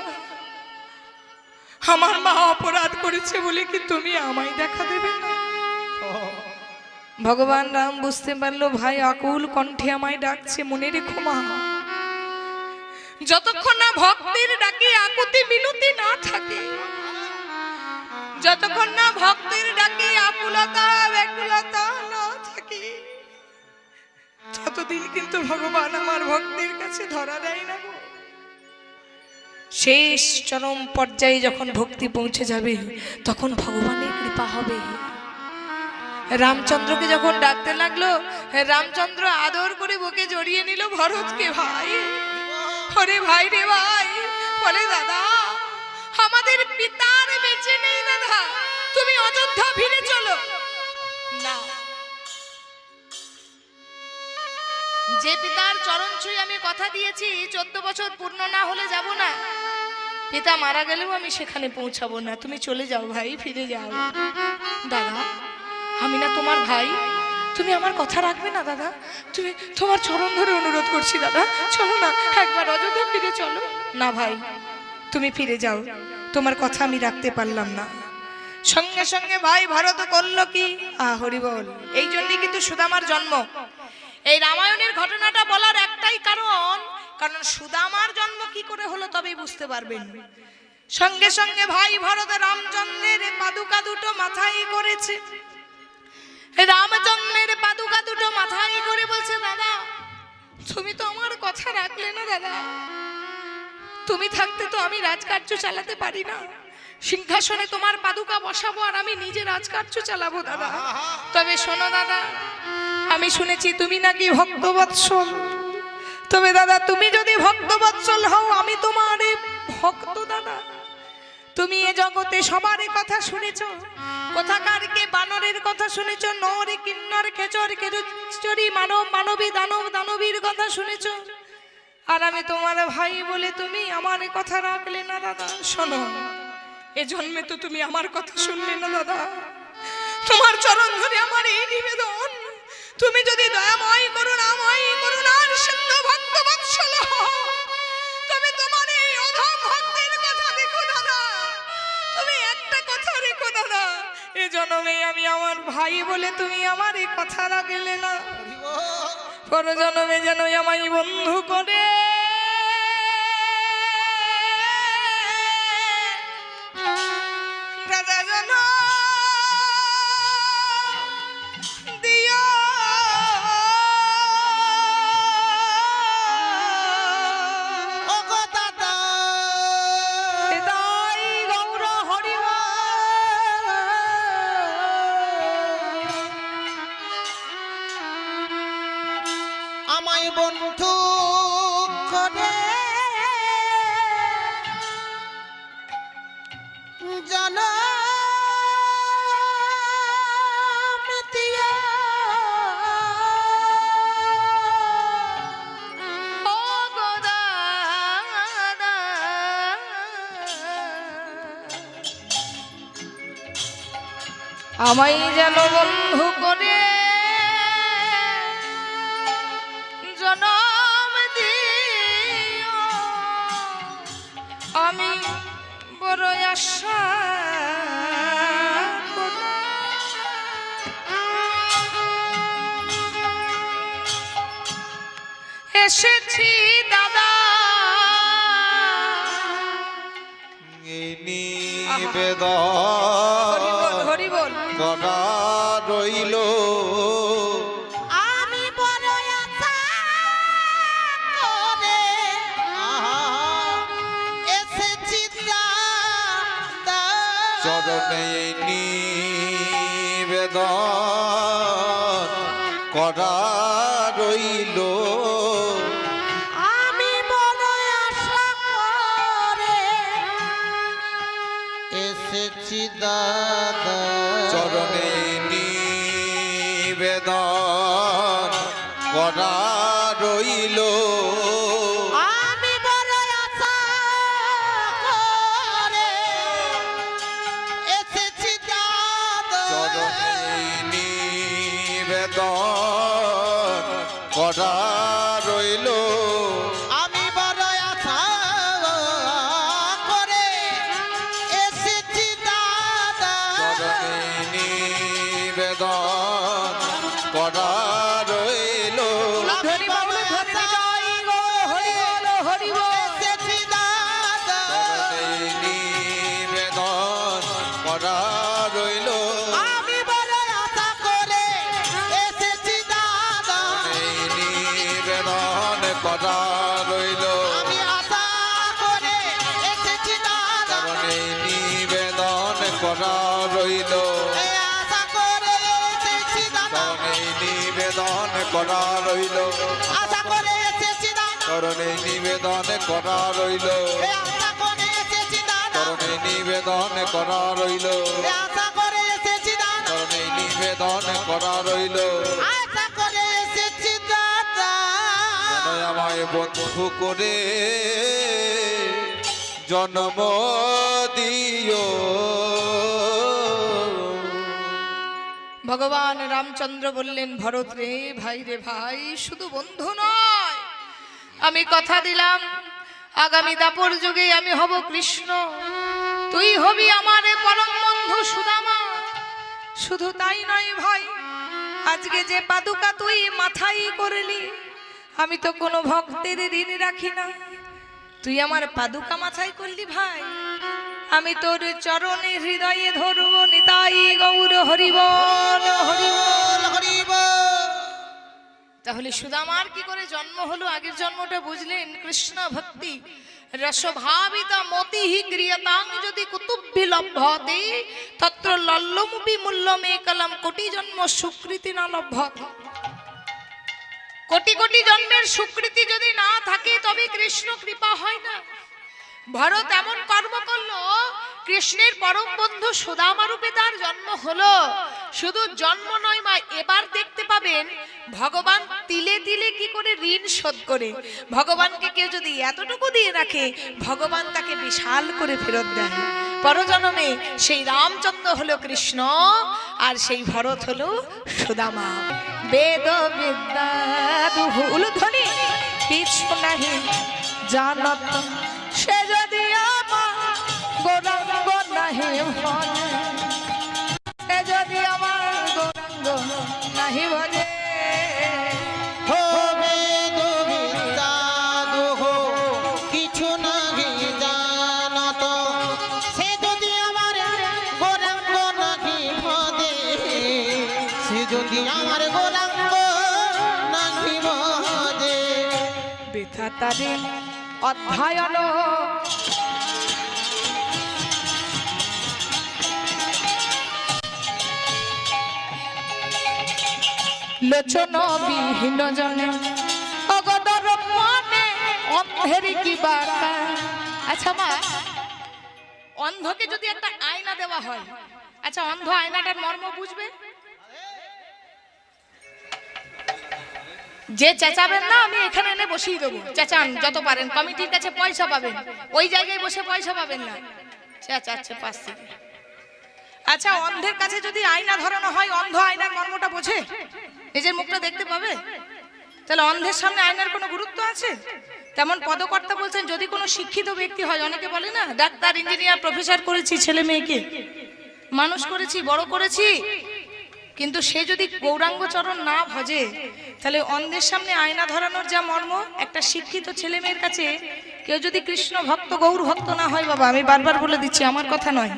আমার মা অপরাধ করেছে বলে কি তুমি আমায় দেখা দেবে না? ভগবান রাম বুঝতে পারলো ভাই আকুল কণ্ঠে আমায় ডাকছে। মনে রেখো মা, যতক্ষণ না ভক্তির ডাকে আকুতি মিনতি না থাকে, যতক্ষণ না ভক্তির ডাকে আকুলতা ব্যাকুলতা না থাকে, ততদিন কিন্তু ভগবান আমার ভক্তির কাছে ধরা দেয় না গো। শেষ চরম পর্যায়ে যখন ভক্তি পৌঁছে যাবে তখন ভগবানের কৃপা হবে। রামচন্দ্রকে যখন ডাকতে লাগলো, রামচন্দ্র আদর করে বুকে জড়িয়ে নিল ভরতকে। ভাই, ওরে ভাই রে ভাই, বলে দাদা আমাদের পিতার বেঁচে নেই দাদা, তুমি অযোধ্যা ফিরে চলো না। যে পিতার চরণ ছুঁয়ে আমি কথা দিয়েছি 14 বছর পূর্ণ না হলে যাব না, পিতা মারা গেলেও আমি সেখানে পৌঁছাবো না। তুমি চলে যাও ভাই, ফিরে যাও। দাদা আমি না তোমার ভাই, তুমি আমার কথা রাখবে না দাদা? তুমি তোমার চরণ ধরে অনুরোধ করছি দাদা, চলো না একবার অযোধ্যা ফিরে চলো না। ভাই তুমি ফিরে যাও, তোমার কথা আমি রাখতে পারলাম না। সঙ্গে সঙ্গে ভাই ভারত করলো কি? হরি বল। এই জন্যই কিন্তু সুদামার জন্ম। এই রামায়ণের ঘটনাটা বলার একটাই কারণ, কারণ সুদামার জন্ম কি করে হলো তবেই বুঝতে পারবেন। সঙ্গে সঙ্গে ভাই ভরত রামচন্দ্রের পাদুকা দুটো মাথায় করেছে। রামচন্দ্রের পাদুকা দুটো মাথায় করে বলছে দাদা তুমি তো আমার কথা রাখলে না দাদা, তুমি থাকতে তো আমি রাজকার্য চালাতে পারি না, সিংহাসনে তোমার পাদুকা বসাবো আর আমি নিজে রাজকার্য চালাবো দাদা। তবে শোনো দাদা, আমি শুনেছি তুমি নাকি ভক্তবৎসল, তবে দাদা তুমি যদি ভক্তবৎসল হও আমি তোমার ভক্ত দাদা। তুমি এ জগতে সবার কথা শুনেছ, কোথাকার কে বানরের কথা শুনেছ, নরে কিন্নর খেচর খেচরি মানব মানবী দানব দানবীর কথা শুনেছ, আর আমি তোমার ভাই বলে তুমি আমার কথা রাখলে না দাদা। শোনো, এ জন্মে তো তুমি আমার কথা শুনলে না দাদা, তোমার চরণ ধরে আমার এই নিবেদন, তুমি যদি দয়াময় করুণার সিন্ধু ভক্ত বৎসল হও, তবে তোমার এই অধম ভক্তের কথা দেখো দাদা, তুমি একটা কথা রেখো দাদা, এ জন্মে আমি আমার ভাই বলে তুমি আমার এই কথা রাখলে না, পর জন্মে যেন আমায় বন্ধু করে দাদা যেন দিও। ওগো দাদা হৃদয় গৌর হরি আমায় বন্ধু করে জনম দিও। ও গো দাদা, আমায় যেন বন্ধু করে জনম দিও, আমি বড় আশা করি। এসেছি দাদা নিবেদন হরি বল করা রইল আমি বড় আশা করে এসেছি দাদা চরণে নিবেদন করা রইল আমি বড় আশা করে এসেছি দাদা চরণে নিবেদন করা রইল আমি বড় আশা করে এসেছি দাদা চরণে নিবেদন করা রইল আমি বড় আশা করে এসেছি দাদা চরণে নিবেদন করা রইল ধরি বাবু ধরি জয় গো হরি বল হরি বল এসেছি দাদা চরণে নিবেদন করা রইল আমি বড় আশা করে এসেছি দাদা এই নিবেদন করা রইল আমি আশা করে এসেছি দাদা চরণে নিবেদন করা রইল এই আশা করে এসেছি দাদা চরণে নিবেদন করা রইল আশা করে এসেছি দাদা চরণে নিবেদন করা রইল এই আশা করে এসেছি দাদা চরণে নিবেদন করা রইল এই আশা করে এসেছি দাদা চরণে নিবেদন করা রইল আশা করে এসেছি দাদা যেন আমায় বন্ধু করে জন্ম দিও ভগবান রামচন্দ্র বললেন ভরত রে ভাই শুধু বন্ধু নয়, আমি কথা দিলাম আগামী দাপর যুগে আমি হব কৃষ্ণ, তুই হবি আমার পরম বন্ধু সুদামা। শুধু তাই নয় ভাই, আজকে যে পাদুকা তুই মাথায় করলি, আমি তো কোনো ভক্তের ঋণ রাখি না, তুই আমার পাদুকা মাথায় করলি ভাই, আমি তোর চরণে হৃদয়ে ধরব নিতাই গৌর হরিবল হরিবল। তাহলে সুদামার কি করে জন্ম হলো? আগের জন্মটা বুঝলেন, কৃষ্ণ ভক্তি রসভাবিত মতিহি ক্রিয়তাং যদি কুতুব্বি লভ্যতে তত্র লল্লমুপি মূল্যমেকলম কোটি জন্ম সুকৃতি না লভ্যতে। কোটি কোটি জন্মের সুকৃতি যদি না থাকে তবে কৃষ্ণ কৃপা হয় না। ভরত এমন কর্ম করলো, কৃষ্ণের পরম বন্ধু সুদামা রূপে তার জন্ম হলো। শুধু জন্ম নয় মা, এবার দেখতে পাবেন ভগবান তিলে তিলে কি করে ঋণ শোধ করে। ভগবানকে কেউ যদি এতটুকু দিয়ে রাখে, ভগবান তাকে বিশাল করে ফেরত দেন। পরজন্মে সেই রামচন্দ্র হলো কৃষ্ণ, আর সেই ভরত হলো সুদামা। বেদ বিদ্যা দুহু উলুধ্বনি কিছু নাহি জানত, সে যদি আমার গৌরাঙ্গ নাহি ভজে, সে যদি আমার গৌরাঙ্গ নাহি ভজে। হবে গোবিন্দা দুহ কিছু নাহি জানত, সে যদি আমার গৌরাঙ্গ নাহি ভজে, সে যদি আমার গৌরাঙ্গ নাহি ভজে। বিধাতারে অধ্যয়ন লোচন বিহীন জনে অগদর মনে অন্ধের কি বাকা। আচ্ছা মা, অন্ধকে যদি একটা আয়না দেওয়া হয়, আচ্ছা অন্ধ আয়নাটার মর্ম বুঝবে? যে চেঁচাবেন না, আমি এখানে এনে বসিয়ে দেবো, চেঁচান যত পারেন, কমিটির কাছে পয়সা পাবেন, ওই জায়গায় বসে পয়সা পাবেন না, চেঁচাচ্ছে পাশ থেকে। আচ্ছা অন্ধের কাছে যদি আয়না ধরানো হয়, অন্ধ আয়নার মর্মটা বোঝে? নিজের মুখটা দেখতে পাবে? তাহলে অন্ধের সামনে আয়নার কোনো গুরুত্ব আছে? তেমন পদকর্তা বলছেন, যদি কোনো শিক্ষিত ব্যক্তি হয়, অনেকে বলে না ডাক্তার ইঞ্জিনিয়ার প্রফেসর করেছি, ছেলে মেয়েকে মানুষ করেছি, বড় করেছি, কিন্তু সে যদি গৌরাঙ্গ চরণ না ভজে, তাহলে অন্ধের সামনে আয়না ধরানোর যা মর্ম, একটা শিক্ষিত ছেলে মেয়ের কাছে কেউ যদি কৃষ্ণ ভক্ত গৌর ভক্ত না হয়, বাবা আমি বারবার বলে দিচ্ছি, আমার কথা নয়,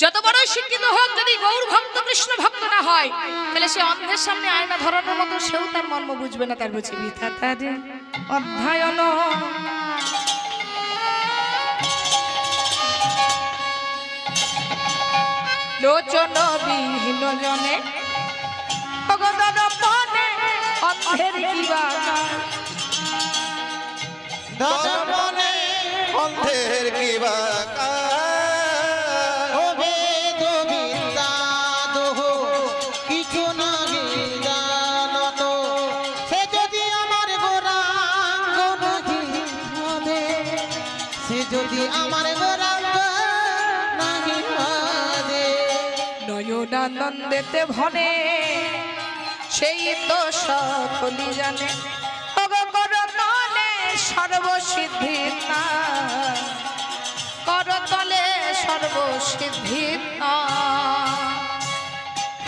যত বড়ই শিক্ষিত হোক, যদি গৌর ভক্ত কৃষ্ণ ভক্ত না হয়, তাহলে সে অন্ধের সামনে আয়না ধরানোর মতো সেও তার মর্ম বুঝবে না। তার বুঝে বৃথা তার অধ্যয়ন। লোচন বিহীন জনে ভগদন পনে অন্ধের কি বাগান। দর্পণে অন্ধের কি ও বেদ বিদ্যা দোহ কিছু নাহি জানত, সে যদি আমার গৌরাঙ্গ নাহি ভাবে, সে যদি আমার গৌরাঙ্গ নাহি ভাবে। নয়নানন্দেতে ভনে সেই তো সকলি জানে, করতলে সর্বসিদ্ধির নাম, করতলে সর্বসিদ্ধির নাম।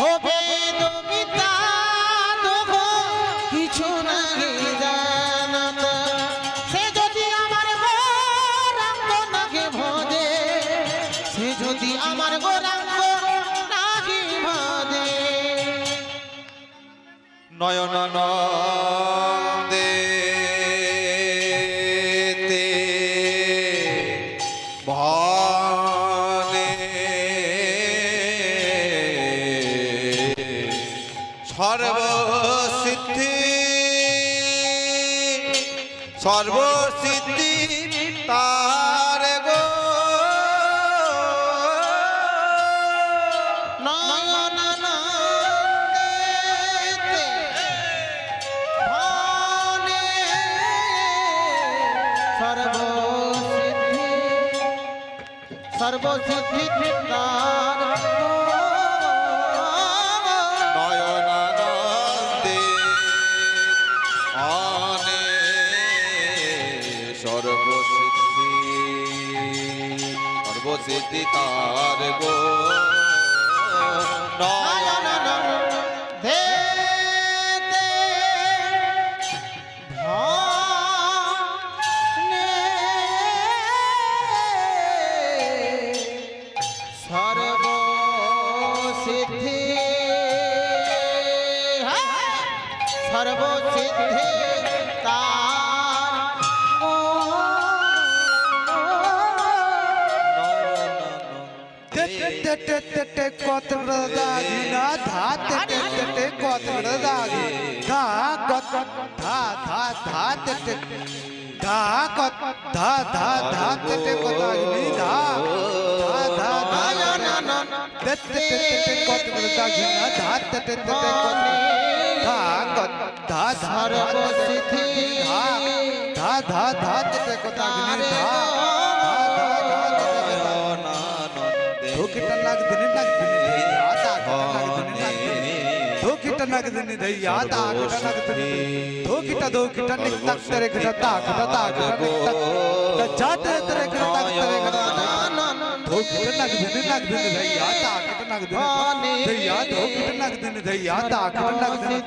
ও বেদ বিদ্যা দোহ কিছু নাহি জানত, সে যদি আমার গৌরাঙ্গ নাহি ভজে, সে যদি আমার গৌরাঙ্গ নাহি ভজে। নয়নানন্দে ভানে সর্বসিদ্ধি সর্বসিদ্ধি তার গো নয়নানন্দেতে ভানে সর্বসিদ্ধি সর্বসিদ্ধি তার নয়নানন্দে আনে সর্বসিদ্ধি সর্বসিদ্ধি তার গো নয়নানন্দেতে ভানে সর্বসিদ্ধি সর্বসিদ্ধি তার কত দাগি না ধা কত দাগি ধা কত ধা ধা ধা ধা কত ধা ধা ধা কত দাগি ধা ধা ধা কত দাগি না ধা কত ধা কত ধা ধা সর্বসিদ্ধি ধা ধা ধা কত দাগি ধা ধোকিটা লাগ দিনে আতা ধোকিটা লাগ দিনে ধৈয়া আতা লাগ দিনে ধোকিটা নিক তাক তেরে ঘটা তাক নিক তাক जाते तेरे घटा ताक तेरे घटा धोकिटा लाग दिने धैया आता लाग दिने धैया धोकिटा लाग दिने धैया आता लाग दिने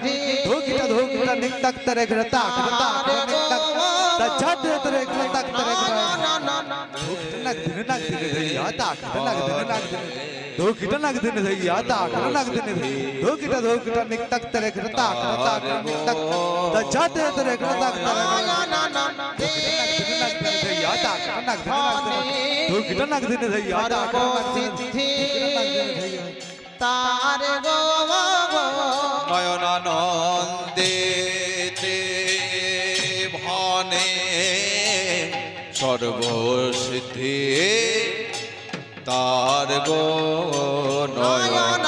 धोकिटा निक ताक तेरे घटा निक ताक जाते तेरे घटा ताक तेरे घटा धोकिटा लाग दिने धैया आता लाग दिने धोकिटा लाग दिने धैया आता लाग दिने धोकिटा निक ताक तेरे घटा निक ताक जाते तेरे घटा ताक तेरे धोकिटा लाग दिने धैया आता तार गो নয়নানন্দে ভানে সর্বসিদ্ধি তার গো নয়ন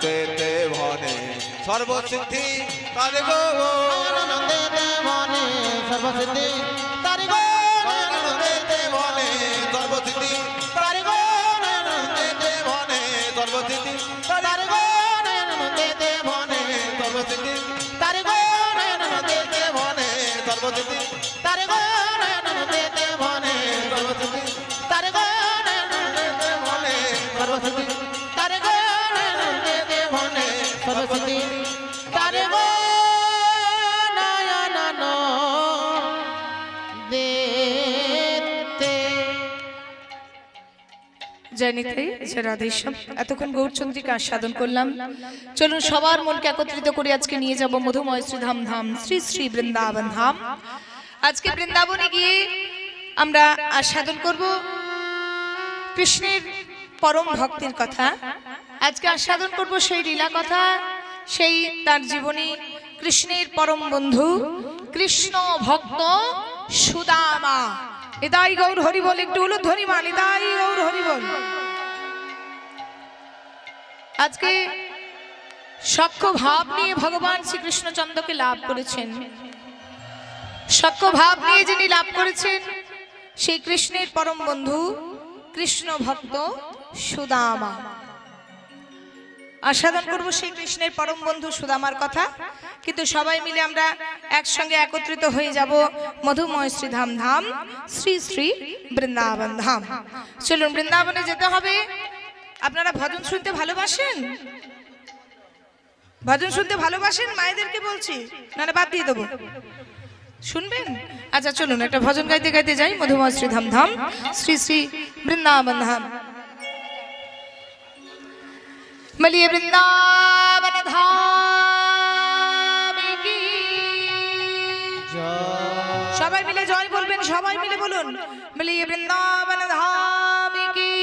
দেতে ভনে সর্বসিদ্ধি তার গো নয়ন দেতে ভনে সর্বসিদ্ধি তার গো দেতে ভনে সর্বসিদ্ধি তার গো দেতে ভনে সর্বসিদ্ধি তার গো দেতে ভনে সর্বসিদ্ধি তার গো দেতে ভনে সর্বসিদ্ধি তার গো দেতে ভনে সর্বসিদ্ধি তার গো দেতে ভনে সর্বসিদ্ধি তার গো দেতে ভনে সর্বসিদ্ধি তার গো দেতে ভনে সর্বসিদ্ধি তার গো নয়ন দেতে। জয় নিতাই, জয় রাধেশ্যাম। এতক্ষণ গৌরচন্দ্রিকা আস্বাদন করলাম। চলুন সবার মনকে একত্রিত করে আজকে নিয়ে যাব মধুময় শ্রীধাম ধাম শ্রী শ্রী বৃন্দাবন ধাম। আজকে বৃন্দাবনে গিয়ে আমরা আস্বাদন করব কৃষ্ণের পরম ভক্তির কথা। আজকে আস্বাদন করব সেই লীলা কথা, সেই তার জীবনী, কৃষ্ণের পরম বন্ধু কৃষ্ণ ভক্ত সুদামা। নিতাই গৌর হরি বল, একটু উলুধ্বনি মা, নিতাই গৌর হরি বল। আজকে সখ্য ভাব নিয়ে ভগবান শ্রীকৃষ্ণচন্দ্রকে লাভ করেছেন। সখ্য ভাব নিয়ে যিনি লাভ করেছেন সেই কৃষ্ণের পরম বন্ধু কৃষ্ণ ভক্ত সুদামা। আস্বাদন করব সেই কৃষ্ণের পরম বন্ধু সুদামার কথা, কিন্তু সবাই মিলে আমরা একসঙ্গে একত্রিত হয়ে যাব মধুময় শ্রীধাম ধাম শ্রী শ্রী বৃন্দাবন ধাম। চলুন বৃন্দাবনে যেতে হবে। আপনারা ভজন শুনতে ভালোবাসেন? ভজন শুনতে ভালোবাসেন? মায়েদেরকে বলছি, না বাদ দিয়ে দেবো? শুনবেন? আচ্ছা চলুন একটা ভজন গাইতে গাইতে যাই মধুময় শ্রীধাম ধাম শ্রী শ্রী বৃন্দাবন ধাম। বলিয়ে বৃন্দাবন ধাম কি সবাই মিলে জয় বলবেন, সবাই মিলে বলুন বলিয়ে বৃন্দাবন ধাম কি,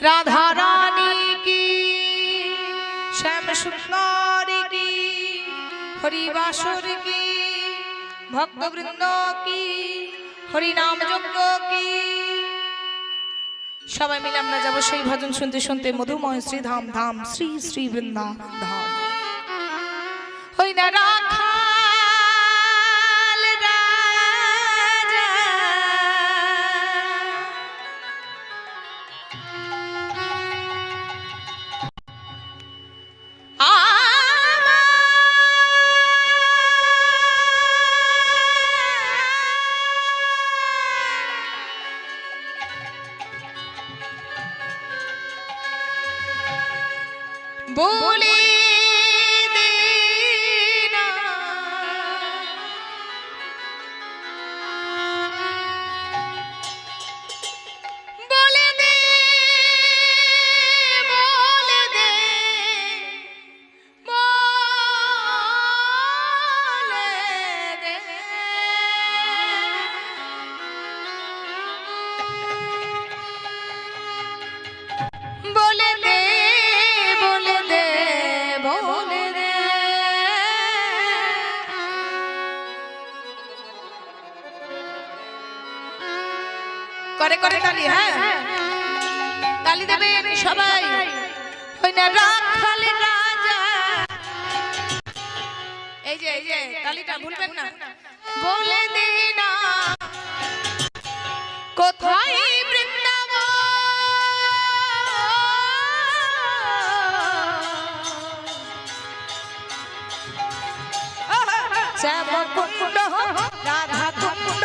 রাধা রানী কি, শ্যাম সুন্দরী কি, হরিবাসর কি, ভক্তবৃন্দ কি, হরিনাম যজ্ঞ কি। সবাই মিলে আমরা যাবো সেই ভজন শুনতে শুনতে মধুময় শ্রীধাম ধাম শ্রী শ্রী বৃন্দাবন ধাম। হই না রাখাল রাজা বলে দে না বলে দে, বলে দে, বলে দে, বলে দে, বলে দে, বলে দে। করে করে তালি, হ্যাঁ তালি দেবে সবাই। ওই না রাখাল রাজা, এই যে তালিটা ভুলবেন না। বলে দে না কোথায় বৃন্দাবন, শ্যাম কুণ্ড রাধা কুণ্ড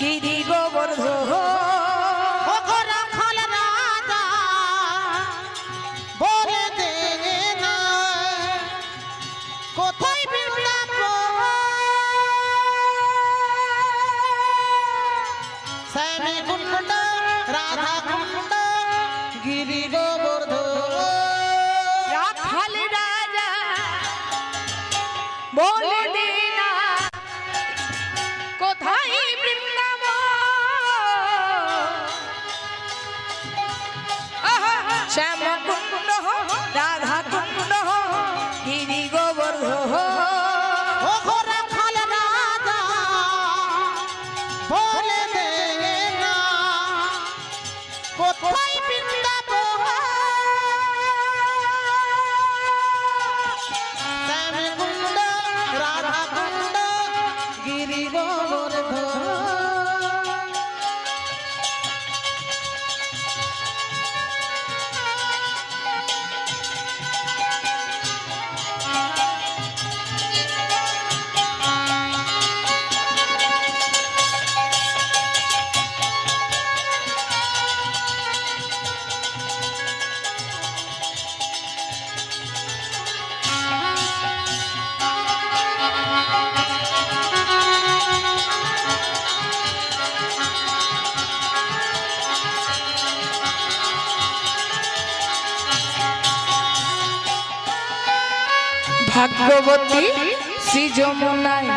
গিরি গোবর্ধন। রাখাল রাজা বলে দে না কোথায় গিরি গোবর্ধন রাখাল রাজা বলে দে না কোথায় বৃন্দাবন শ্যাম কুণ্ড রাধা কুণ্ড গিরি গোবর্ধন ও ঘোরা খাল রাজা বলে দে না কোথায় বৃন্দাবন শ্যাম কুণ্ড রাধা কুণ্ড গিরি গোবর্ধন ভাগ্যবতী শ্রী যমুনায়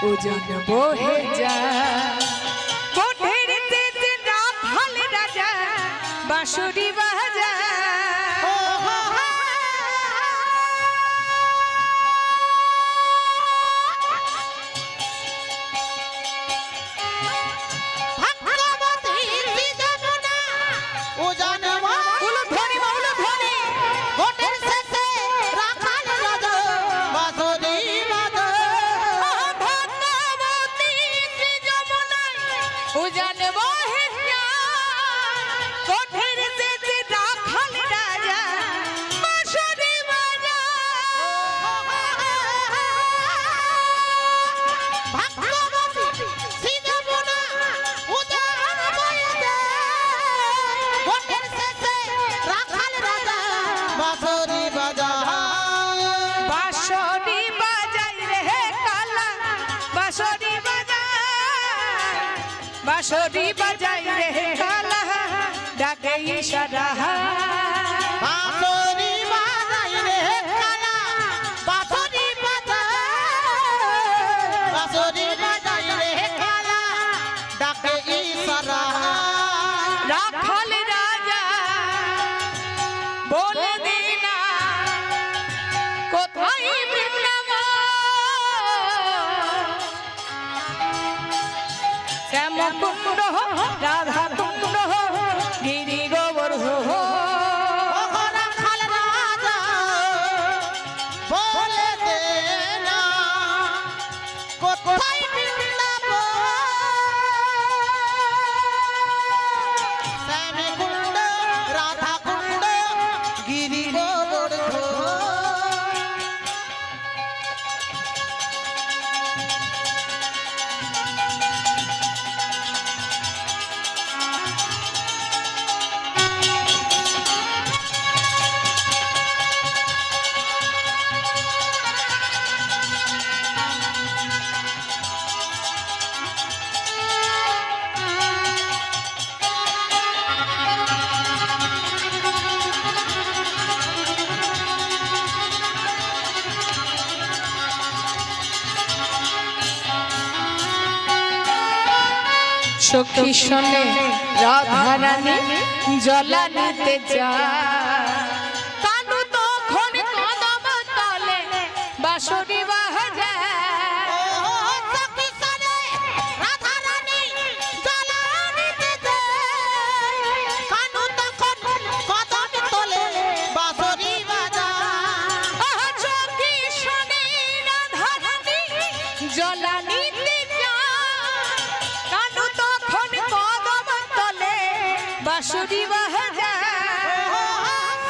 ওজন বহে যায় কোঠের তেজে রাখাল রাজা বাঁশুরি বাজায় ভাগ্যবতী শ্রী যমুনা উজান উলুধ্বনি উলুধ্বনি গোটের শেষে রাখাল রাজা বাঁশরি বাজায় ভাগ্যবতী শ্রী যমুনায় উজান বহে যায় কোঠের তেজে রাখাল রাজা বাঁশুরি ভাগ্যবতী শ্রী যমুনা উজান বয়েছে গোটের শেষে রাখাল রাজা বাঁশরি বাজায় বাঁশরি বাজাই রে কালা বাঁশরি বাজাই বাঁশরি বাজাই রে কালা ডাকে ইশারা বাঁশরি বাজায় রে কালা বাঁশরি বাজায় বাঁশরি বাজায় রে কালা ডাকে ইশারা রাখাল রাজা বলে দে না কোথায় বৃন্দাবন শ্যাম কুণ্ড রাধা কুণ্ড গিরি গোবর্ধন ও রাখাল রাজা বলে দে না কোথায় বৃন্দাবন শ্যাম কুণ্ড রাধা কুণ্ড গিরি গোবর্ধন সখী শোনে রাধা রানী জলা নিতে যায় কানু তখন কদম তলে বাঁশরি বাজায় সখী শোনে রাধা রানী জলা নিতে যায় কানু তখন কদম তোলে বাঁশরি বাজায় সখী শোনে রাধা রানী জলা নিতে যায় কানু তখন কদম তলে বাঁশরি বাজায়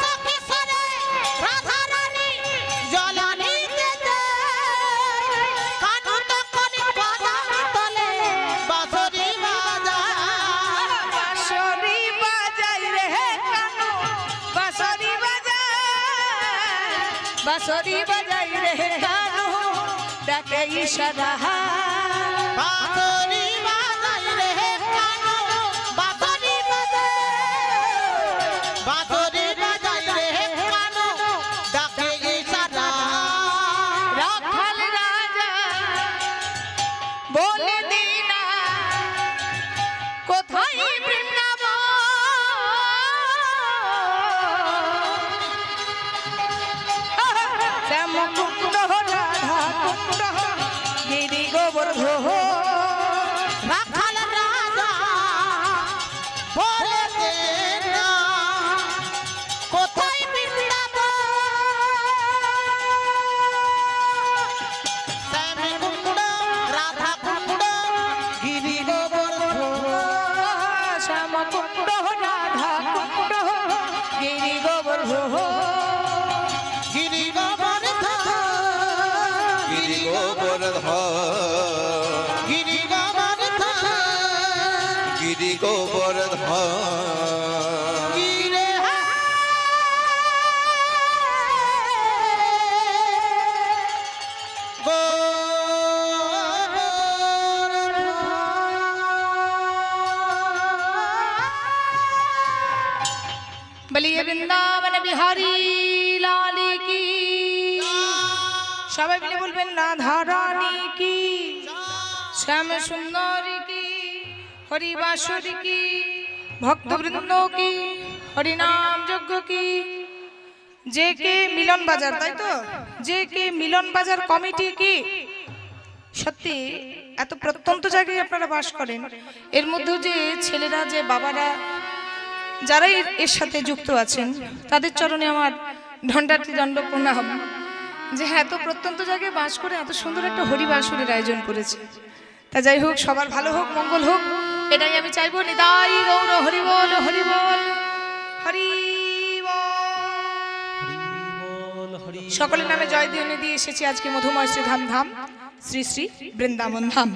সখী শোনে রাধা রানী জলা নিতে যায় কানু তখন কদম তোলে বাঁশরি বাজায় বাঁশরি বাজাই রে কানু বাঁশরি বাজাই বাঁশরি বাজাই রে কানু ডাকে ইশারা বাঁশরি বাজায় রে কানু বাঁশরি বাজায় গোবর্ধন রাখাল রাজা বলে দে না কোথায় বৃন্দাবন শ্যাম কুণ্ড রাধা কুণ্ড গিরি গোবর্ধন শ্যাম কুণ্ড রাধা কুণ্ড গিরি গোবর্ধন গিরি গোবর্ধন গিরি গোবর্ধন গিরি গোবর্ধন গিরি গোবর্ধন গিরে বলিয়ে বৃন্দাবন বিহারী লাল কি সবাই মিলে বলবেন রাধা রানী কি শ্যাম সুন্দরী কি হরিবাসুরী কি ভক্তবৃন্দ কি হরিনাম যজ্ঞ কি যে কে মিলন বাজার, তাই তো যে কে মিলন বাজার কমিটি কি সত্যি এত প্রত্যন্ত জায়গায় আপনারা বাস করেন, এর মধ্যে যে ছেলেরা যে বাবারা যারা এর সাথে যুক্ত আছেন তাদের চরণে আমার দণ্ডার্থী দণ্ড প্রণাম যে এত প্রত্যন্ত জায়গায় বাস করে এত সুন্দর একটা হরিবাসুরের আয়োজন করেছে। তা যাই হোক, সবার ভালো হোক, মঙ্গল হোক, এটাই আমি চাইবো। নিতাই গৌর হরি বল, হরি বল, হরি বল। সকলের নামে জয় দিয়ে এসেছি আজকে মধুময় শ্রী ধাম ধাম শ্রী শ্রী বৃন্দাবন ধাম।